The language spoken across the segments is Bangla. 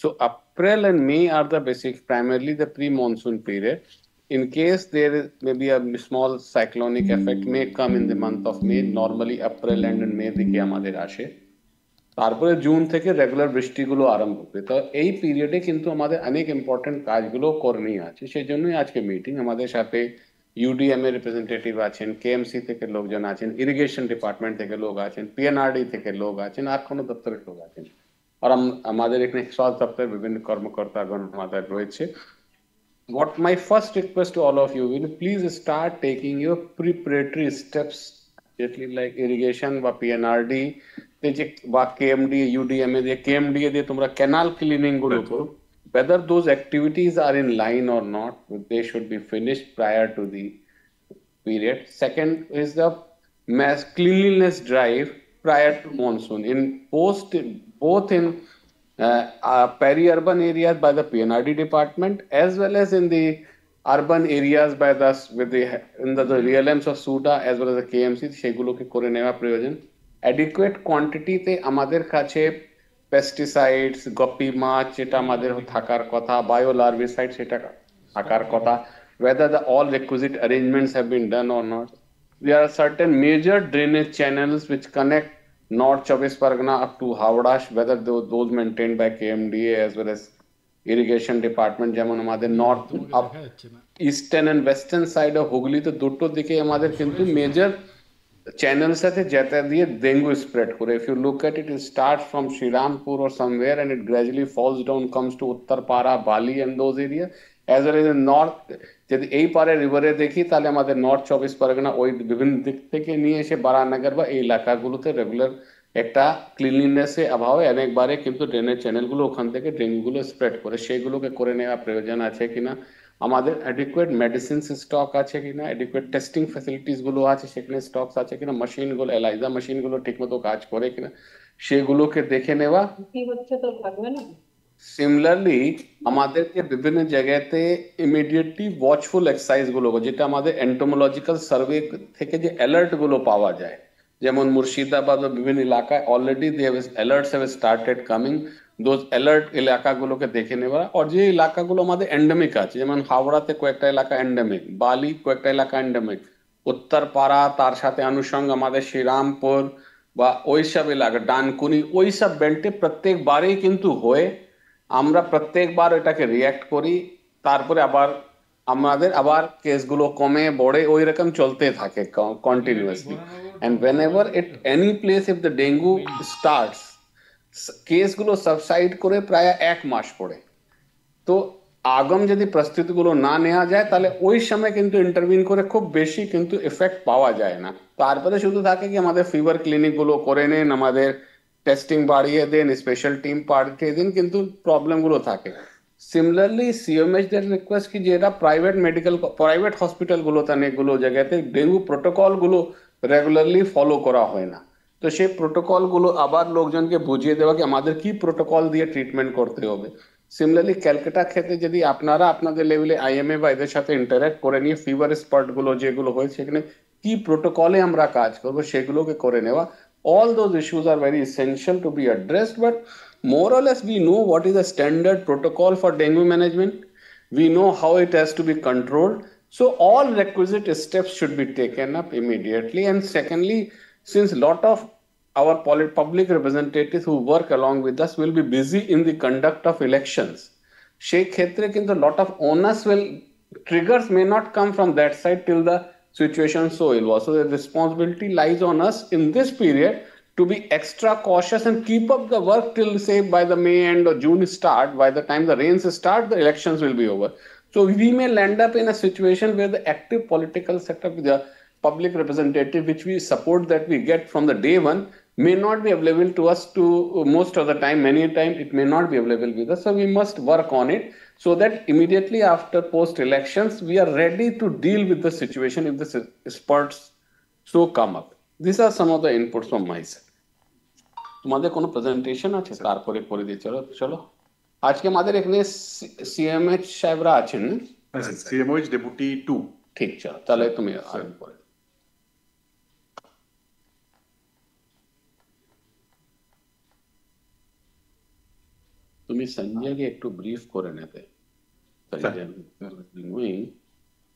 So April and May are the basic, primarily the pre-monsoon period. In case there is maybe a small cyclonic effect may come in the month of May, normally April and May দিকে আমাদের আসে। তারপরে জুন থেকে রেগুলার বৃষ্টিগুলো আরম্ভ হবে। তো এই পিরিয়ডে কিন্তু আমাদের অনেক ইম্পর্টেন্ট কাজগুলো করণীয় আছে, সেই জন্যই আজকে মিটিং। আমাদের সাথে ইউডিএম এর রিপ্রেজেন্টেটিভ আছেন, কেএমসি থেকে লোকজন আছেন, ইরিগেশন ডিপার্টমেন্ট থেকে লোক আছেন, পিএনআরডি থেকে লোক আছেন, আর কোনো দপ্তরের লোক আছেন, আর আমাদের এখানে স্বাস্থ্য দপ্তরের বিভিন্ন কর্মকর্তাগণ আমাদের রয়েছে। What my first request to all of you, will you please start taking your preparatory steps, like irrigation বা পিএনআরডি তে যে বা কেএমডি ইউডিএম এ দিয়ে কেএমডি এ দিয়ে তোমরা ক্যানাল ক্লিনিং গুলো করো, whether those activities are in line or not, they should be finished prior to the period. Second is the mass cleanliness drive prior to monsoon in both in peri-urban areas by the PNRD department, as well as in the urban areas by the the realms of SUDA as well as the KMC, সেগুলোকে করে নেওয়া প্রয়োজন। adequate quantity তে আমাদের কাছে পেস্টিসাইডস, গপ্পি মাছ যেটা আমাদের থাকার কথা, বায়ো লার্ভিসাইড সেটা থাকার কথা, whether the all requisite arrangements have been done or not. There are certain major drainage channels which connect North Chaubish Pargana up to Howrah, whether those maintained by KMDA as well as irrigation department, যেমন আমাদের north up eastern and western side of Hooghly, তো দুটো দিকে আমাদের কিন্তু মেজর চ্যানেলস আছে যেটা দিয়ে ডেঙ্গু স্প্রেড করে। if you look at it, it starts from Shrirampur or somewhere and it gradually falls down, comes to Uttarpara, Bali and those areas, as well as in north। যদি এই পারে রিভারে দেখি তাহলে আমাদের নর্থ চব্বিশ পরগনা ওই বিভিন্ন দিক থেকে নিয়ে এসে বারানগর বা এই এলাকাগুলোতে রেগুলার একটা ক্লিনলিনেসে অভাবে অনেকবারে কিন্তু ড্রেনেজ চ্যানেলগুলো ওখান থেকে ডেঙ্গুগুলো স্প্রেড করে, সেগুলোকে করে নেওয়া প্রয়োজন আছে কিনা, আমাদের অ্যাডিকুয়েট মেডিসিনস স্টক আছে কিনা, অ্যাডিকুয়েট টেস্টিং ফ্যাসিলিটিস গুলো আছে সেখানে স্টকস আছে কিনা, মেশিনগুলো এলাইজা মেশিনগুলো ঠিকমতো কাজ করে কিনা, সেগুলোকে দেখে নেওয়া। কি হচ্ছে তো থাকবে না। সিমিলারলি আমাদেরকে বিভিন্ন জায়গাতে ইমিডিয়েটলি ওয়াচফুল এক্সারসাইজ গুলো, যেটা আমাদের এন্টোমোলজিক্যাল সার্ভে থেকে যে অ্যালার্ট গুলো পাওয়া যায়, যেমন মুর্শিদাবাদ ও বিভিন্ন এলাকায় already alerts have started coming, those alert এলাকাগুলোকে দেখে নেওয়া। আর যে এলাকাগুলো আমাদের এন্ডেমিক আছে, যেমন হাওড়াতে কয়েকটা এলাকা এন্ডেমিক, বালি কয়েকটা এলাকা এন্ডেমিক, উত্তরপাড়া তার সাথে অনুষঙ্গ আমাদের শ্রীরামপুর বা ওইসব এলাকা ডানকুনি ওইসব বেল্টে প্রত্যেকবারেই কিন্তু হয়ে আমরা প্রত্যেকবার এটাকে রিঅ্যাক্ট করি, তারপরে আবার আমাদের আবার কেসগুলো কমে বড়ে ওই রকম চলতে থাকে continuously. And whenever at any place if the dengue starts, কেসগুলো সাবসাইড করে প্রায় 1 মাস পরে। তো আগম যদি প্রস্তুতিগুলো না নেওয়া যায় তাহলে ওই সময় কিন্তু ইন্টারভিন করে খুব বেশি কিন্তু এফেক্ট পাওয়া যায় না। তারপরে শুধু থাকে কি আমাদের ফিভার ক্লিনিক গুলো করে নেন, আমাদের টেস্টিং বাড়িয়ে দেন, স্পেশাল টিম পাঠিয়ে দিন, কিন্তু প্রবলেম গুলো থাকে। সিমিলারলি সিএমএইচ দের রিকোয়েস্ট কি যেটা প্রাইভেট হসপিটাল গুলোতে অনেকগুলো জায়গাতে ডেঙ্গু প্রোটোকল গুলো রেগুলারলি ফলো করা হয় না, তো সেই প্রোটোকল গুলো আবার লোকজনকে বুঝিয়ে দেওয়া কি আমাদের কি প্রোটোকল দিয়ে ট্রিটমেন্ট করতে হবে। সিমিলারলি ক্যালকাটা ক্ষেত্রে যদি আপনারা আপনাদের লেভেলে আইএমএ বা এদের সাথে ইন্টারঅ্যাক্ট করে নিয়ে ফিভার স্পট গুলো যেগুলো হয় সেখানে কি প্রোটোকলে আমরা কাজ করবো সেগুলোকে করে নেওয়া। all those issues are very essential to be addressed, but more or less we know what is the standard protocol for dengue management, we know how it has to be controlled, so all requisite steps should be taken up immediately. And secondly, since lot of our public representatives who work along with us will be busy in the conduct of elections, সেই ক্ষেত্রে কিন্তু lot of onus will triggers may not come from that side till the situation so ill was. So the responsibility lies on us in this period to be extra cautious and keep up the work till say by the May end or June start. By the time the rains start, the elections will be over. So we may land up in a situation where the active political setup, the public representative which we support that we get from the day one, may not be available to us to most of the time. Many times it may not be available with us, so we must work on it so that immediately after post elections we are ready to deal with the situation if the spurts so come up. These are some of the inputs from my side. তোমাদের কোনো প্রেজেন্টেশন আছে? তারপরে করে দিই। চলো চলো আজকে আমাদের এখানে সিএমএইচ সাহেবরা আছেন, সিএমএইচ ডেপুটি 2। ঠিক, চলো তাহলে তুমি আরম্ভ করে। তুমি আমি সঞ্জয়কে একটু ব্রিফ করে নিতে Sanjay doing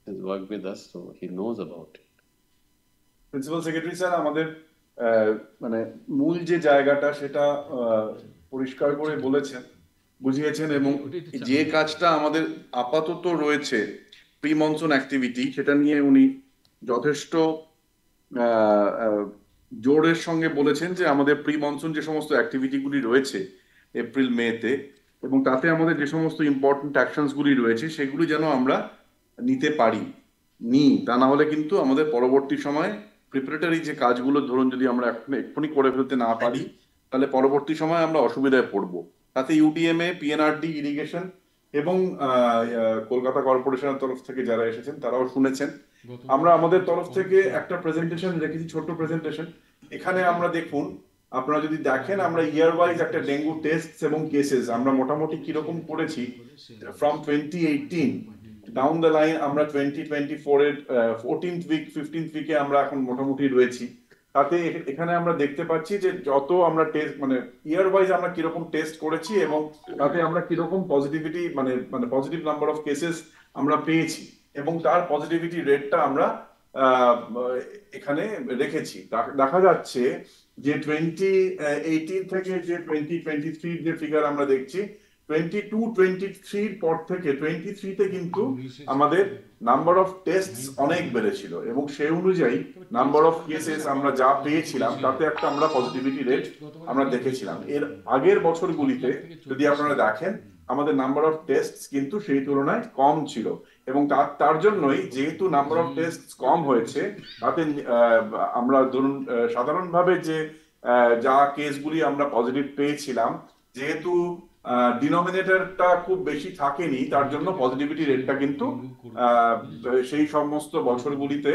his work with us so he knows about it. Principal secretary sir আমাদের মানে মূল যে জায়গাটা সেটা পরিষ্কার করে বলেছেন, বুঝিয়েছেন, এবং যে কাজটা আমাদের আপাতত রয়েছে প্রি মনসুন অ্যাক্টিভিটি, সেটা নিয়ে উনি যথেষ্ট জোরের সঙ্গে বলেছেন যে আমাদের প্রি মনসুন যে সমস্ত অ্যাক্টিভিটিগুলি রয়েছে এপ্রিল মেতে, এবং তাতে আমাদের যে সমস্ত ইম্পর্টেন্ট অ্যাকশনস গুলি রয়েছে সেগুলি যেন আমরা নিতে পারি, তা না হলে কিন্তু আমাদের পরবর্তী সময় প্রিপারেটরি যে কাজগুলো ধরুন যদি আমরা এক্ষুনি করে ফেলতে না পারি তাহলে পরবর্তী সময় আমরা অসুবিধায় পড়বো। তাতে ইউটিএমএ, পিএনআরডি, ইরিগেশন এবং কলকাতা কর্পোরেশনের তরফ থেকে যারা এসেছেন তারাও শুনেছেন। আমরা আমাদের তরফ থেকে একটা প্রেজেন্টেশন রেখেছি, ছোট্ট প্রেজেন্টেশন। এখানে আমরা দেখুন, আপনারা যদি দেখেন আমরা ইয়ার ওয়াইজ একটা ডেঙ্গু টেস্ট এবং কেসেস আমরা মোটামুটি কিরকম করেছি ফ্রম 2018 ডাউন দ্য লাইন আমরা 2024 এর 14th উইক 15th উইকে আমরা এখন মোটামুটি রয়েছি। তাতে এখানে আমরা দেখতে পাচ্ছি যে যত আমরা টেস্ট মানে ইয়ার ওয়াইজ আমরা কিরকম টেস্ট করেছি এবং তাতে আমরা কিরকম পজিটিভিটি মানে পজিটিভ নাম্বার অফ কেসেস আমরা পেয়েছি এবং তার পজিটিভিটি রেটটা আমরা এখানে রেখেছি। দেখা যাচ্ছে যে 2018 থেকে যে 2023 যে ফিগার আমরা দেখছি, 22-23 পর থেকে 23 তে কিন্তু আমাদের নাম্বার অফ টেস্ট অনেক বেড়েছিল এবং সেই অনুযায়ী নাম্বার অফ কেসেস আমরা যা পেয়েছিলাম তাতে একটা আমরা পজিটিভিটি রেট আমরা দেখেছিলাম। এর আগের বছরগুলিতে যদি আপনারা দেখেন আমাদের নাম্বার অফ টেস্ট কিন্তু সেই তুলনায় কম ছিল এবং তার জন্যই যেহেতু নাম্বার অফ টেস্ট কম হয়েছে তাতে আমরা ধরুন সাধারণভাবে যে যা কেসগুলি আমরা পজিটিভ পেয়েছিলাম, যেহেতু ডিনোমিনেটরটা খুব বেশি থাকেনি তার জন্য পজিটিভিটি রেটটা কিন্তু সেই সমস্ত বছরগুলিতে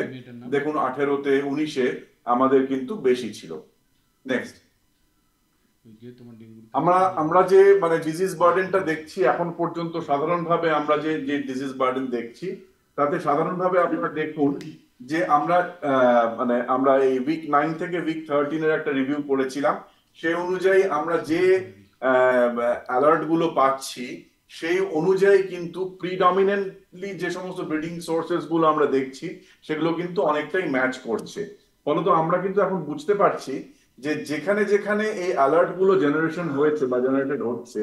দেখুন 18-তে 19-এ আমাদের কিন্তু বেশি ছিল। নেক্সট, আমরা যে মানে ডিজিজ বার্ডেনটা দেখছি এখন পর্যন্ত, সাধারণভাবে আমরা যে ডিজিজ বার্ডেন দেখছি তাতে সাধারণভাবে আপনারা দেখুন যে আমরা মানে আমরা এই উইক 9 থেকে উইক 13 এর একটা রিভিউ করেছিলাম, সেই অনুযায়ী আমরা যে অ্যালার্ট গুলো পাচ্ছি সেই অনুযায়ী কিন্তু প্রিডমিনেন্টলি যে সমস্ত ব্রিডিং সোর্সেস গুলো আমরা দেখছি সেগুলো কিন্তু অনেকটাই ম্যাচ করছে। ফলত আমরা কিন্তু এখন বুঝতে পারছি যে যেখানে যেখানে এই অ্যালার্ট গুলো জেনারেশন হয়েছে বা জেনারেটেড হচ্ছে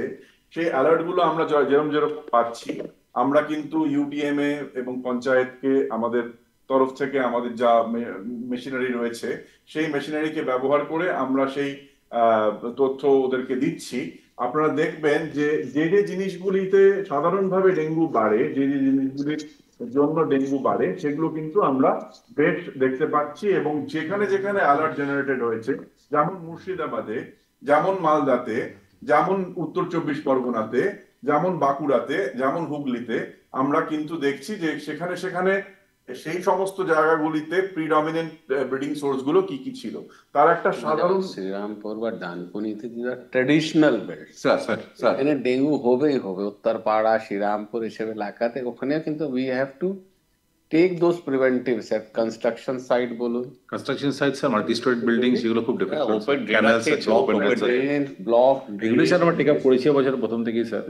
সেই অ্যালার্ট গুলো আমরা যেরকম পাচ্ছি, আমরা কিন্তু ইউডিএমএ এবং পঞ্চায়েতকে আমাদের তরফ থেকে আমাদের যা মেশিনারি রয়েছে সেই মেশিনারিকে ব্যবহার করে আমরা সেই তথ্য ওদেরকে দিচ্ছি। আপনারা দেখবেন যে যে জিনিসগুলিতে সাধারণভাবে ডেঙ্গু বাড়ে, যে জিনিসগুলির জন্য ডেঙ্গু বাড়ে সেগুলো কিন্তু আমরা বেশ দেখতে পাচ্ছি এবং যেখানে যেখানে অ্যালার্ট জেনারেটেড হয়েছে, যেমন মুর্শিদাবাদে, যেমন মালদাতে, যেমন উত্তর 24 পরগনাতে, যেমন বাঁকুড়াতে, যেমন হুগলিতে, আমরা কিন্তু দেখছি যে সেখানে সেখানে সেই সমস্ত জায়গাগুলিতে প্রিডমিনেন্ট ব্রিডিং সোর্স গুলো কি কি ছিল তার একটা সাধারণ শ্রীরামপুর বা ডানকুনিতে যেটা ট্রেডিশনাল বেল্ট, স্যার এখানে ডেঙ্গু হবেই হবে। উত্তরপাড়া, শ্রীরামপুর এসব এলাকাতে ওখানে কিন্তু we have to take those preventive step. Construction site বলুন, construction site sir, multi storeyed building, সেগুলো খুব ডিফিকাল্ট। ওপেন ক্যানালস আছে, ওপেন ব্লক, এগুলো স্যার আমরা টেক আপ করেছি বছর প্রথম থেকেই sir.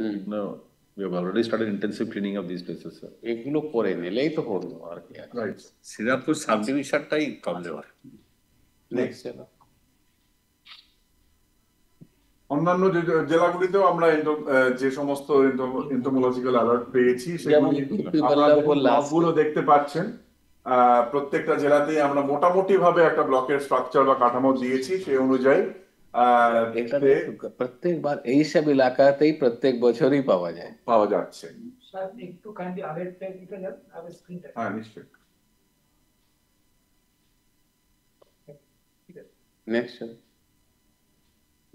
We have already started intensive cleaning of these places, sir. এগুলো করে নিলেই তো হলো আর কি। রাইট, শ্রীরামপুর সাব ডিভিশনটাই কমজোর। নেক্সট, অন্যান্য জেলাগুলিতেও আমরা যে সমস্ত এন্টোমোলজিক্যাল অ্যালার্ট পেয়েছি সেগুলো দেখতে পাচ্ছেন। প্রত্যেকটা জেলাতেই আমরা মোটামুটি ভাবে একটা ব্লকের স্ট্রাকচার বা কাঠামো দিয়েছি, সেই অনুযায়ী প্রত্যেকবার এইসব এলাকাতেই প্রত্যেক বছরই পাওয়া যাচ্ছে। একটু কাইন্ডলি আরেকটা দিতে যান, আমি স্ক্রিনটা। হ্যাঁ, নিশ্চয়ই।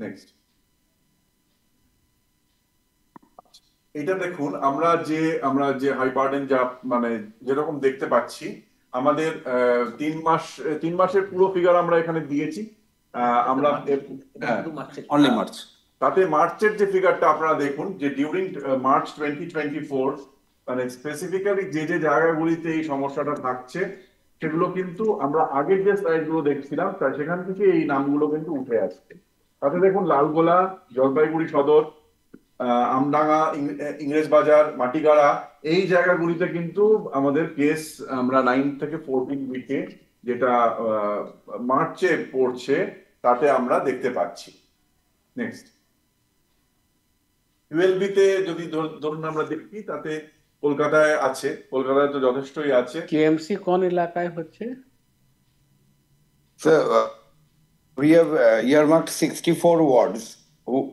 নেক্সট, এটা দেখুন, আমরা যে হাই বার্ডেন যা মানে যেরকম দেখতে পাচ্ছি আমাদের 3 মাসের পুরো ফিগার আমরা এখানে দিয়েছি। আমরা অনলি মার্চ, তাতে মার্চের যে ফিগারটা আপনারা দেখুন যে ডিউরিং মার্চ 2024 মানে স্পেসিফিক্যালি যে জায়গাগুলিতে এই সমস্যাটা থাকছে সেগুলো কিন্তু আমরা আগের যে স্লাইডগুলো দেখছিলাম সেখান থেকে এই নামগুলো কিন্তু উঠে আসছে। তাতে দেখুন লালগোলা, জলপাইগুড়ি সদর, আমডাঙ্গা, ইংরেজ বাজার, মাটিগাড়া, এই জায়গাগুলিতে কিন্তু আমাদের কেস আমরা 9 থেকে 14 উইকে যেটা মার্চে পড়ছে তাতে আমরা দেখতে পাচ্ছি। নেক্সট, ইউএলবি তে যদি ধরুন আমরা দেখি তাতে কলকাতায় আছে, কলকাতায় তো যথেষ্টই আছে। কেএমসি কোন এলাকায় হচ্ছে? So we have earmarked 64 wards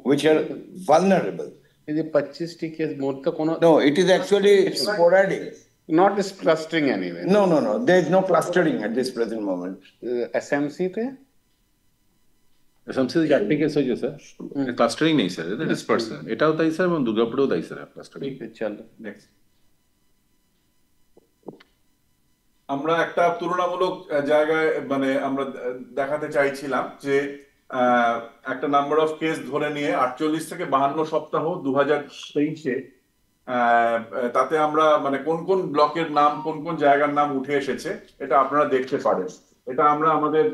which are vulnerable. এই যে 25টি কেস মধ্যে কোনো No, it is actually sporadic. not is clustering anywhere. No, there is no clustering at this present moment. SMC তে এসএমসি 4টি কেস হয়েছে স্যার, ক্লাস্টারিং নেই স্যার, এটা ডিসপারশন, এটাও তাই স্যার এবং দুর্গাপুরেও তাই স্যার ক্লাস্টারিং। ঠিক আছে, চলো নেক্সট, আমরা একটা তুলনামূলক জায়গায় মানে আমরা দেখাতে চাইছিলাম যে একটা নাম্বার অফ কেস ধরে নিয়ে 48 থেকে 52 সপ্তাহ 2023-এ তাতে আমরা মানে কোন কোন ব্লকের নাম, কোন কোন জায়গার নাম উঠে এসেছে এটা আপনারা দেখতে পারেন। এটা আমরা আমাদের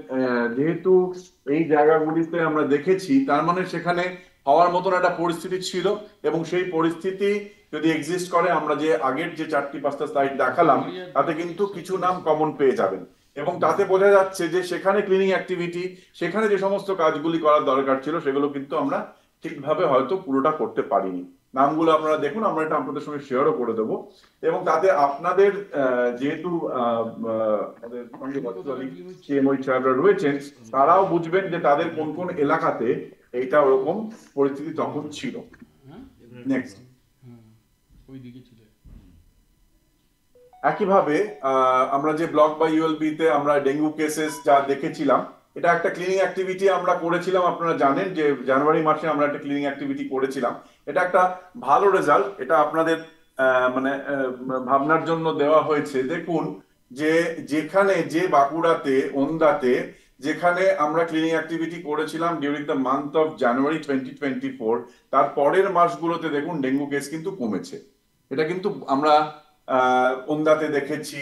যেহেতু এই জায়গাগুলিতে আমরা দেখেছি, তার মানে সেখানে হওয়ার মতন একটা পরিস্থিতি ছিল এবং সেই পরিস্থিতি যদি এক্সিস্ট করে, আমরা যে আগের যে 4-5টা স্লাইড দেখালাম তাতে কিন্তু কিছু নাম কমন পেয়ে যাবেন এবং তাতে বোঝা যাচ্ছে যে সেখানে ক্লিনিং অ্যাক্টিভিটি, সেখানে যে সমস্ত কাজগুলি করার দরকার ছিল সেগুলো কিন্তু আমরা ঠিকভাবে হয়তো পুরোটা করতে পারিনি। নামগুলো আপনারা দেখুন, আমরা এটা আপনাদের সঙ্গে শেয়ারও করে দেবো এবং তাতে আপনাদের যেহেতু আমাদের সঙ্গে সাহেবরা রয়েছেন, তারাও বুঝবেন যে তাদের কোন কোন এলাকাতে এইটা ওরকম পরিস্থিতি তখন ছিল। নেক্সট, একইভাবে আমরা যে ব্লক বা ইউএলবি তে আমরা ডেঙ্গু কেসেস যা দেখেছিলাম, এটা একটা ক্লিনিং অ্যাক্টিভিটি আমরা করেছিলাম। আপনারা জানেন যে জানুয়ারি মাসে আমরা একটা ক্লিনিং অ্যাক্টিভিটি করেছিলাম, এটা একটা ভালো রেজাল্ট, এটা আপনাদের মানে ভাবনার জন্য দেওয়া হয়েছে। দেখুন যে যেখানে যে বাঁকুড়াতে, ওন্দাতে যেখানে আমরা ক্লিনিং অ্যাক্টিভিটি করেছিলাম during the month of January 2024, তার পরের মাসগুলোতে দেখুন ডেঙ্গু কেস কিন্তু কমেছে। এটা কিন্তু আমরা ওন্দাতে দেখেছি,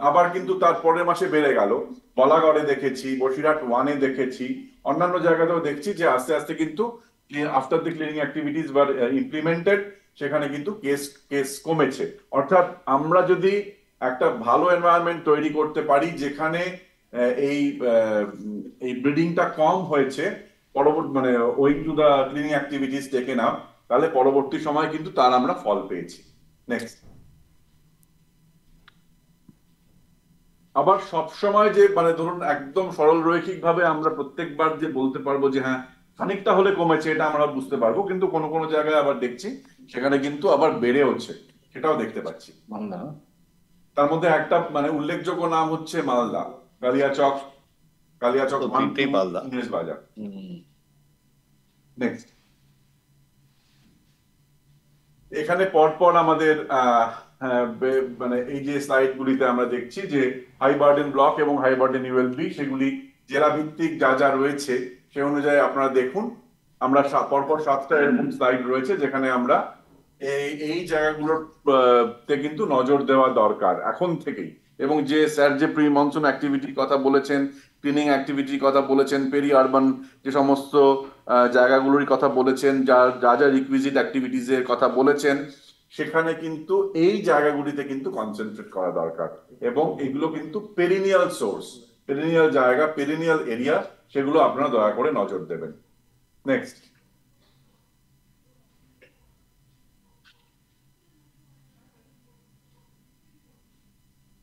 আবার কিন্তু তার পরের মাসে বেড়ে গেল, বলাগড়ে দেখেছি, বসিরহাট 1-এ দেখেছি, অন্যান্য জায়গাতেও দেখছি যে আস্তে আস্তে কিন্তু after the cleaning activities were implemented সেখানে কিন্তু কেস কমেছে। অর্থাৎ আমরা যদি একটা ভালো এনভায়রনমেন্ট তৈরি করতে পারি যেখানে এই ব্রিডিংটা কম হয়েছে পরবর্তী মানে owing to the cleaning activities taken up, তাহলে পরবর্তী সময় কিন্তু তার আমরা ফল পেয়েছি। নেক্সট, আবার সবসময় যে মানে ধরুন একদম সরল রৈখিক ভাবে আমরা প্রত্যেকবার যে বলতে পারবো যে হ্যাঁ খানিকটা হলে কমেছে, এটা আমরা বুঝতে পারবো, কিন্তু কোনো কোনো জায়গায় আবার দেখছি সেখানে কিন্তু আবার বেড়ে হচ্ছে, সেটাও দেখতে পাচ্ছি। তার মধ্যে একটা মানে উল্লেখযোগ্য নাম হচ্ছে মালদা, কালিয়াচক মালদা, ইংরেজ বাজার। নেক্সট, এখানে পরপর আমাদের মানে এই যে স্লাইড গুলিতে আমরা দেখছি যে হাই বার্ডেন ব্লক এবং হাই বার্ডেন ইউএলবি সেগুলি জেলা ভিত্তিক যা যা রয়েছে সেই অনুযায়ী আপনারা দেখুন। আমরা পরপর 7টা এরকম স্লাইড রয়েছে যেখানে আমরা এই জায়গাগুলোতে কিন্তু নজর দেওয়া দরকার এখন থেকেই। এবং যে স্যার যে প্রি মনসুন অ্যাক্টিভিটির কথা বলেছেন, ক্লিনিং অ্যাক্টিভিটির কথা বলেছেন, পেরি আরবান যে সমস্ত জায়গাগুলোর কথা বলেছেন, যা যা রিকুইজিট অ্যাক্টিভিটিস এর কথা বলেছেন, সেখানে কিন্তু এই জায়গাগুলিতে কিন্তু কনসেন্ট্রেট করা দরকার এবং এগুলো কিন্তু পেরিনিয়াল সোর্স, পেরিনিয়াল জায়গা, পেরিনিয়াল এরিয়া, সেগুলো আপনারা দয়া করে নজর দেবেন। নেক্সট,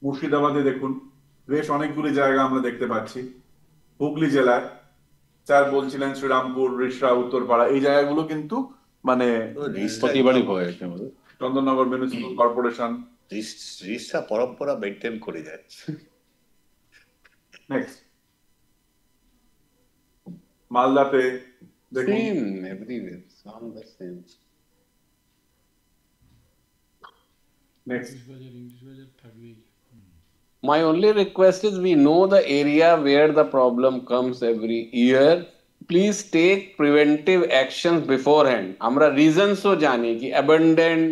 মুর্শিদাবাদে দেখুন বেশ অনেকগুলি জায়গা আমরা দেখতে পাচ্ছি। হুগলি জেলায় স্যার বলছিলেন শ্রীরামপুর, রিষড়া, উত্তরপাড়া, এই জায়গাগুলো কিন্তু মানে প্রতিবারই ভয় আছে আমাদের। চন্দননগর মিউনিসিপাল কর্পোরেশন, রিসা পরম্পরা মেনটেন করে যাচ্ছে। নেক্সট, মালদাতে দেখুন, same everywhere, all the same. Next, My only request is we know the area where the problem comes every year. Please take preventive actions beforehand. আমরা reasons ও জানি কি abandoned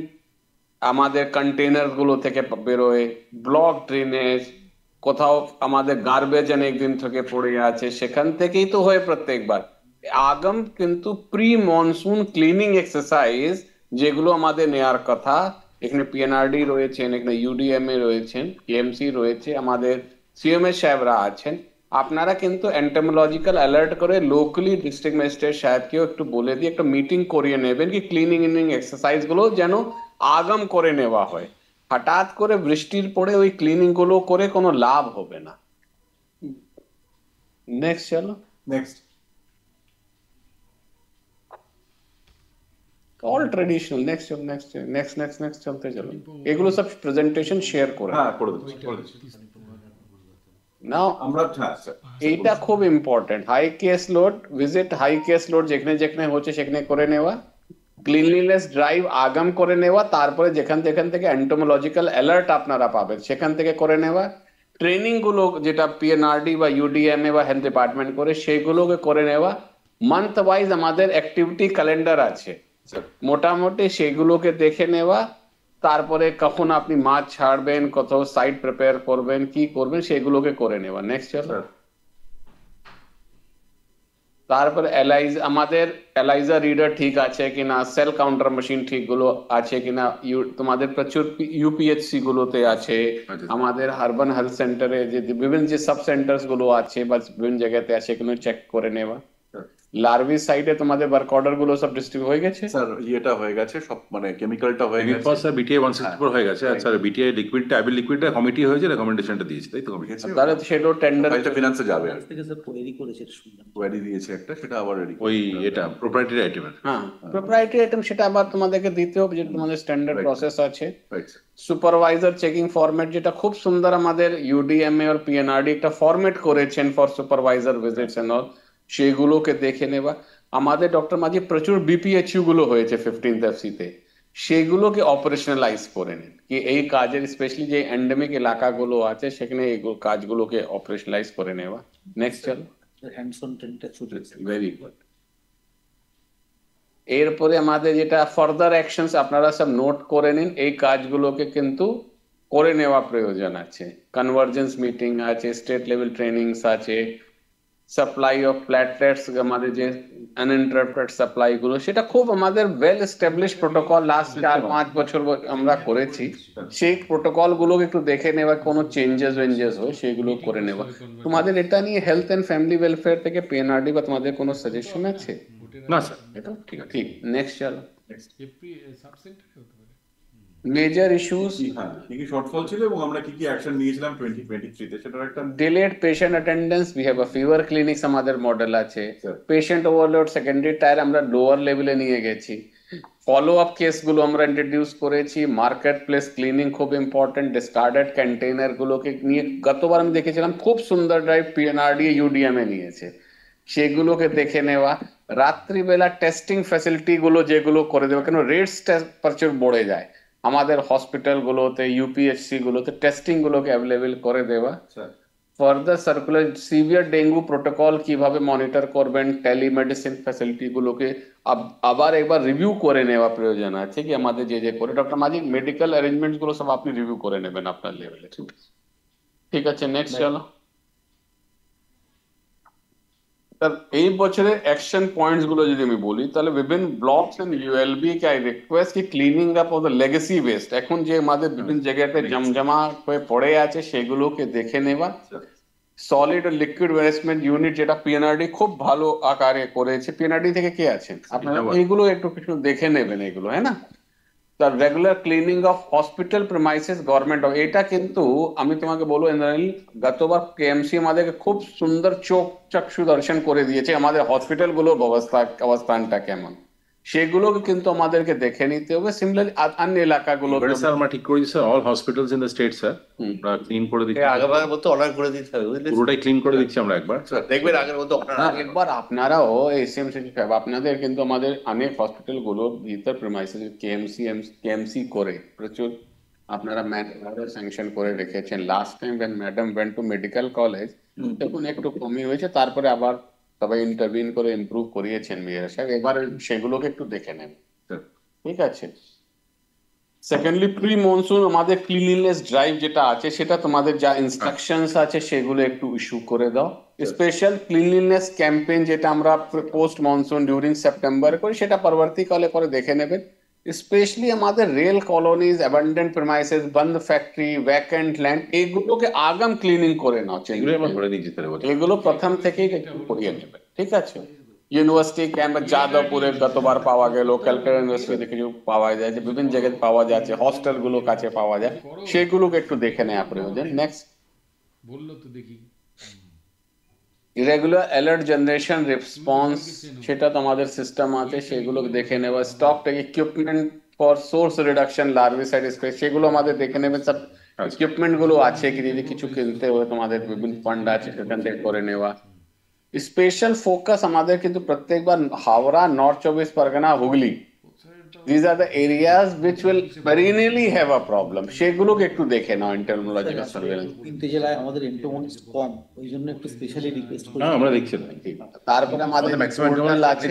আমাদের কন্টেনার গুলো থেকে বেরোয়, ব্লক ড্রেনেজ, কোথাও আমাদের গার্বেজ অনেক দিন থেকে পড়ে আছে, সেখান থেকেই তো হয় প্রত্যেকবার। আগম কিন্তু প্রি মনসুন ক্লিনিং এক্সারসাইজ যেগুলো আমাদের নেয়ার কথা, এখানে পিএনআরডি রয়েছেন, এখানে ইউডিএমএ রয়েছেন, কেএমসি রয়েছে, আমাদের সিএমএ সাহেবরা আছেন। আপনারা কিন্তু এন্টোমোলজিক্যাল অ্যালার্ট করে লোকালি ডিস্ট্রিক্ট ম্যাজিস্ট্রেট সাহেবকেও একটু বলে দিয়ে একটা মিটিং করিয়ে নেবেন কি ক্লিনিং এক্সারসাইজ গুলো যেন আগাম করে নেওয়া হয়। হঠাৎ করে বৃষ্টির পরে ওই ক্লিনিং গুলো করে কোনো লাভ হবে না। নেক্সট চলো। নেক্সট ऑल ट्रेडिशनल नेक्स्ट चलते चलो, এগুলো সব প্রেজেন্টেশন শেয়ার করে হ্যাঁ করে দিচ্ছি নাও। আমরা। হ্যাঁ স্যার, এইটা খুব important, high case load visit, high case load যেখানে যেখানে হচ্ছে সেখানে করে নেওয়া, ক্লিনলিনেস ড্রাইভ আগাম করে নেওয়া, তারপরে যেখান থেকে এন্টোমোলজিক্যাল অ্যালার্ট আপনারা পাবেন সেখান থেকে করে নেওয়া, ট্রেনিং গুলো যেটা পিএনআরডি বা ইউডিএমএ বা হেলথ ডিপার্টমেন্ট করে সেগুলোকে করে নেওয়া। মান্থ ওয়াইজ আমাদের অ্যাক্টিভিটি ক্যালেন্ডার আছে, মোটামুটি সেগুলোকে দেখে নেওয়া, তারপরে কখন আপনি মাছ ছাড়বেন, কোথাও সাইট প্রিপেয়ার করবেন, কি করবেন সেগুলোকে করে নেওয়া। নেক্সট চলো। তারপর আমাদের এলাইজা রিডার ঠিক আছে কিনা, সেল কাউন্টার মেশিন ঠিক গুলো আছে কিনা, তোমাদের প্রচুর ইউপিএইচসি গুলোতে আছে, আমাদের আরবান হেলথ সেন্টারে যে বিভিন্ন যে সাব সেন্টার্স গুলো আছে বা বিভিন্ন জায়গাতে আছে সেগুলো চেক করে নেওয়া। লার্ভি সাইডে তোমাদের ওয়ার্ক অর্ডার গুলো সব ডিস্ট্রিবিউট হয়ে গেছে স্যার, ইয়েটা হয়ে গেছে সব, মানে কেমিক্যালটা হয়ে গেছে স্যার বিটিআই 164 হয়ে গেছে। আর স্যার বিটিআই লিকুইডটা অ্যাবিল লিকুইডটা কমিটি হয়েছে, রেকমেন্ডেশনটা দিয়েছে, তাই তো কমিটি? তাহলে সেটা টেন্ডার ফাইলটা ফিনান্সে যাবে আর থেকে স্যার কোয়েরি করেছে শুনলাম। কোয়ারি দিয়েছে একটা, সেটা আবার রেডি। ওই এটা প্রোপ্রাইটারি আইটেমের। হ্যাঁ প্রোপ্রাইটারি আইটেম সেটা আবার তোমাদেরকে দিতে হবে, যেটা তোমাদের স্ট্যান্ডার্ড Right. প্রসেস আছে। Right sir. Supervisor checking format যেটা খুব সুন্দর আমাদের ইউডিএমএ আর পিএনআরডি একটা ফরম্যাট করেছেন for supervisor visits and all, সেগুলোকে দেখে নেওয়া। আমাদের ডক্টর মাঝি প্রচুর বিপিএইচইউ গুলো হয়েছে 15th FC তে, সেগুলোকে অপারেশনালাইজ করে নিন কি এই কাজের স্পেশালি যে এন্ডেমিক এলাকাগুলো আছে সেখানে এই কাজগুলোকে অপারেশনালাইজ করে নেওয়া। নেক্সট চলো। হ্যান্ডস অন ট্রেনিংটা শুরু হয়েছে। Very good. এরপরে আমাদের যেটা ফার্দার অ্যাকশনস আপনারা সব নোট করে নিন, এই কাজগুলোকে কিন্তু করে নেওয়া প্রয়োজন আছে। কনভার্জেন্স মিটিং আছে, স্টেট লেভেল ট্রেনিংস আছে, সাপ্লাই অফ প্ল্যাটলেটস আমাদের যে আনইন্টারাপ্টেড সাপ্লাই গুলো সেটা খুব আমাদের ওয়েল এস্টাবলিশ প্রোটোকল লাস্ট 4-5 বছর আমরা করেছি। সেই প্রোটোকল গুলোকে একটু দেখে নেওয়া, কোনো চেঞ্জেস হয় সেগুলো করে নেওয়া। তোমাদের এটা নিয়ে হেলথ এন্ড ফ্যামিলি ওয়েলফেয়ার থেকে পিএনআরডি বা তোমাদের কোনো সাজেশন আছে? না স্যার, এটা ঠিক। নেক্সট চলো। মেজর ইস্যুস, হ্যাঁ, কি কি শর্টফল ছিল এবং আমরা কি কি অ্যাকশন নিয়েছিলাম 2023 তে, সেটার একটা delayed patient attendance, we have a fever clinics আমাদের মডেল আছে। Sure. Patient overload secondary tyre আমরা লোয়ার লেভেলে নিয়ে গেছি। ফলো আপ কেসগুলো আমরা ইন্ট্রোডিউস করেছি। মার্কেট প্লেস ক্লিনিং খুব ইম্পর্টেন্ট, ডিসকার্ডেড কন্টেইনার গুলোকে নিয়ে গতবার আমি দেখেছিলাম খুব সুন্দর ড্রাইভ পিএনআরডি ইউডিএমএ নিয়েছে, সেগুলোকে দেখে নেওয়া। রাত্রিবেলা টেস্টিং ফ্যাসিলিটি গুলো যেগুলো করে দেওয়া, কেন রেটস প্রচুর বেড়ে যায় আমাদের হসপিটাল গুলোতে, ইউপিএইচসি গুলোতে, টেস্টিং গুলোকে অ্যাভেলেবেল করে দেওয়া। Further circular severe dengue protocol কিভাবে মনিটর করবেন, টেলিমেডিসিন ফ্যাসিলিটি গুলোকে আবার একবার রিভিউ করে নেওয়া প্রয়োজন আছে কি আমাদের যে করে। ডক্টর মাঝি মেডিকেল অ্যারেঞ্জমেন্টস গুলো সব আপনি রিভিউ করে নেবেন আপনার লেভেলে। ঠিক আছে, নেক্সট চলো। এই বছরের অ্যাকশন পয়েন্টস গুলো যদি আমি বলি তাহলে বিভিন্ন ব্লকস এন্ড ইউএলবি কে আই রিকোয়েস্ট কি cleaning up of the legacy waste, এখন যে আমাদের বিভিন্ন জায়গাতে জমজমা হয়ে পড়ে আছে সেগুলোকে দেখে নেওয়া। সলিড ও লিকুইড ওয়েস্টমেন্ট ইউনিট যেটা পিএনআরডি খুব ভালো আকারে করেছে, পিএনআরডি থেকে কে আছেন আপনারা এইগুলো একটু কিছু দেখে নেবেন এগুলো, হ্যাঁ না। তার regular cleaning of hospital premises government, এটা কিন্তু আমি তোমাকে বলবো গতবার কেএমসি আমাদেরকে খুব সুন্দর চোখ চক্ষু দর্শন করে দিয়েছে আমাদের হসপিটাল গুলোর অবস্থানটা কেমন, সেগুলোকে কিন্তু আমাদেরকে দেখে নিতে হবে। সিমিলারলি অন্য এলাকাগুলো স্যার আমরা ঠিক করে দিচ্ছি sir, all hospitals in the state sir আমরা ক্লিন করে দিচ্ছি, আগের মতো অর্ডার করে দিতে হবে, বুঝলেন? পুরোটাই ক্লিন করে দিচ্ছি আমরা একবার। দেখবেন আগের মতো অর্ডার একবার আপনারাও এসএমসি আপনাদের কিন্তু আমাদের অনেক হসপিটাল গুলো ভিতর প্রিমাইসেস কেএমসি করে প্রচুর আপনারা ম্যাডাম স্যাংশন করে রেখেছেন। Last time when madam went to medical college তখন একটু কমই হয়েছে, তারপরে আবার সবাই ইন্টারভিন করে ইমপ্রুভ করিয়েছেন মেয়ের সাহেব, এবার সেগুলোকে একটু দেখে নেন। ঠিক আছে, সেকেন্ডলি প্রি মনসুন আমাদের ক্লিনলিনেস ড্রাইভ যেটা আছে সেটা তোমাদের যা ইনস্ট্রাকশনস আছে সেগুলো একটু ইস্যু করে দাও। স্পেশাল ক্লিনলিনেস ক্যাম্পেইন যেটা আমরা পোস্ট মনসুন ডিউরিং সেপ্টেম্বরে করি সেটা পরবর্তীকালে করে দেখে নেবেন। স্পেশালি আমাদের রেল কলোনিজ, অ্যাবান্ডেন্ট প্রেমাইসেস, বন্ধ ফ্যাক্টরি, ভ্যাকেন্ট ল্যান্ড এগুলোকে আগাম ক্লিনিং করে নাও। এগুলো আমরা ধরে নিয়েছি তাহলে বলছি। এগুলো প্রথম থেকেই একটু করিয়ে নেবে, ঠিক আছে? ইউনিভার্সিটি ক্যাম্প যাদবপুরে গতবার পাওয়া গেল, ক্যালকাটা ইউনিভার্সিটি থেকে পাওয়া যায়, যে বিভিন্ন জায়গায় পাওয়া যাচ্ছে, হস্টেল গুলো কাছে পাওয়া যায়, সেগুলোকে একটু দেখে নেওয়া প্রয়োজন। নেক্সট, বললো তো দেখি ইরেগুলার অ্যালার্ট জেনারেশন রেসপন্স, সেটা তো আমাদের সিস্টেম আছে, সেগুলো দেখে নেওয়া। Stock equipment for source reduction larvicide spray, সেগুলো আমাদের দেখে নেবেন। সব ইকুইপমেন্ট গুলো আছে কি, যদি কিছু কিনতে হয় তোমাদের বিভিন্ন ফান্ড আছে সেখান থেকে করে নেওয়া। স্পেশাল ফোকাস আমাদের কিন্তু প্রত্যেকবার হাওড়া, নর্থ চব্বিশ Pargana, Hooghly, these are the areas which will perennially have a problem, সেগুলোকে একটু দেখে নাও entomological surveillance। তিনটে জেলায় আমাদের এন্টোমোনিস্ট কম, ওই জন্য একটু স্পেশালি রিকোয়েস্ট করি। হ্যাঁ আমরা দেখছি না। তারপরে আমাদের ম্যাক্সিমাম পোর্টাল আছে,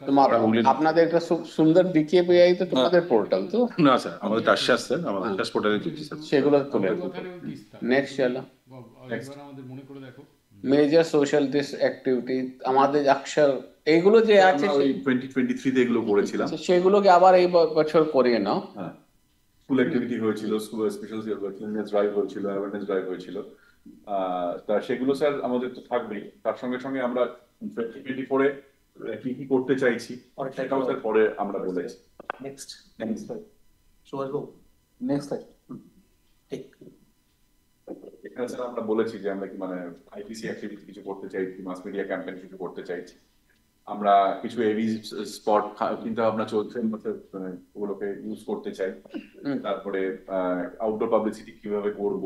তোমার আপনাদের একটা সুন্দর ডিকেপিআই তো তোমাদের পোর্টাল তো না স্যার, আমাদের টাশাস স্যার, আমাদের টাশাস পোর্টালে দেখছি স্যার। সেগুলো তুলে। কথানেও তিস্তা নেক্সট চলো, একবার আমাদের মনে করে দেখো মেজর সোশ্যাল দিস অ্যাক্টিভিটি আমাদের অক্ষর এইগুলো যে আছে ওই 2023 তে এগুলো করেছিলাম। সেগুলোকে আবার এই বছর করিয়ে নাও। হ্যাঁ, স্কুল অ্যাক্টিভিটি হয়েছিল, স্কুল স্পেশাল ক্লিননেস ড্রাইভ হয়েছিল, অ্যাওয়ারনেস ড্রাইভ হয়েছিল। তা সেগুলো স্যার আমাদের তো থাকবেই। তার সঙ্গে সঙ্গে আমরা 2024 এ কি কি করতে চাইছি সেটাও স্যার পরে আমরা বলেছি। নেক্সট সুভাষ বাবু, নেক্সট ঠিক এখানে স্যার আমরা বলেছি যে আমরা কি মানে আইপিসি অ্যাক্টিভিটি কিছু করতে চাইছি, মাস মিডিয়া ক্যাম্পেইন কিছু করতে চাইছি। আমরা কিছু এভি স্পট চিন্তা ভাবনা চলছে, মানে ওগুলোকে ইউজ করতে চাই। তারপরে আউটডোর পাবলিসিটি কিভাবে করব,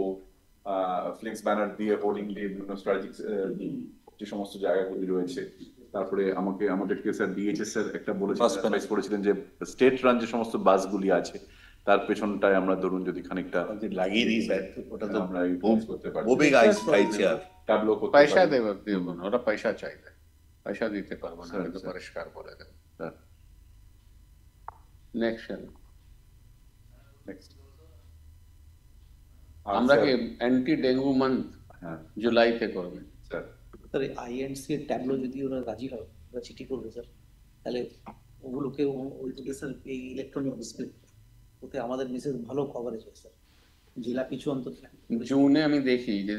ফ্লেক্স ব্যানার দিয়ে, হোর্ডিং দিয়ে, বিভিন্ন স্ট্র্যাটেজিক যে সমস্ত জায়গাগুলি রয়েছে। তারপরে আমাদেরকে স্যার ডিএইচএস স্যার একটা বলেছিলেন যে স্টেট রান যে সমস্ত বাসগুলি আছে তার পেছনটায় আমরা ধরুন যদি খানিকটা লাগিয়ে দিই স্যার, ওটা তো আমরা ইউজ করতে পারি, খুবই আইছে আর ট্যাবলো করতে পয়সা পারি। দেব না, ওরা পয়সা চাইবে, পয়সা দিতে পারবো না, স্যার, কিন্তু স্যার। পরিষ্কার বলে দেব। Sir, next, next। আমরা স্যার, কি অ্যান্টি ডেঙ্গু মান্থ হ্যাঁ জুলাইতে করবে? স্যার, স্যার আইএনসি এর ট্যাবলো যদি ওরা রাজি হয়, ওরা চিঠি করবে স্যার, তাহলে ওগুলোকে ওইদিকে স্যার এই ইলেকট্রনিক ডিসপ্লে, ওতে আমাদের মেসেজ ভালো কভারেজ হয় স্যার, জেলা পিছু অন্তত। জুনে আমি দেখি যে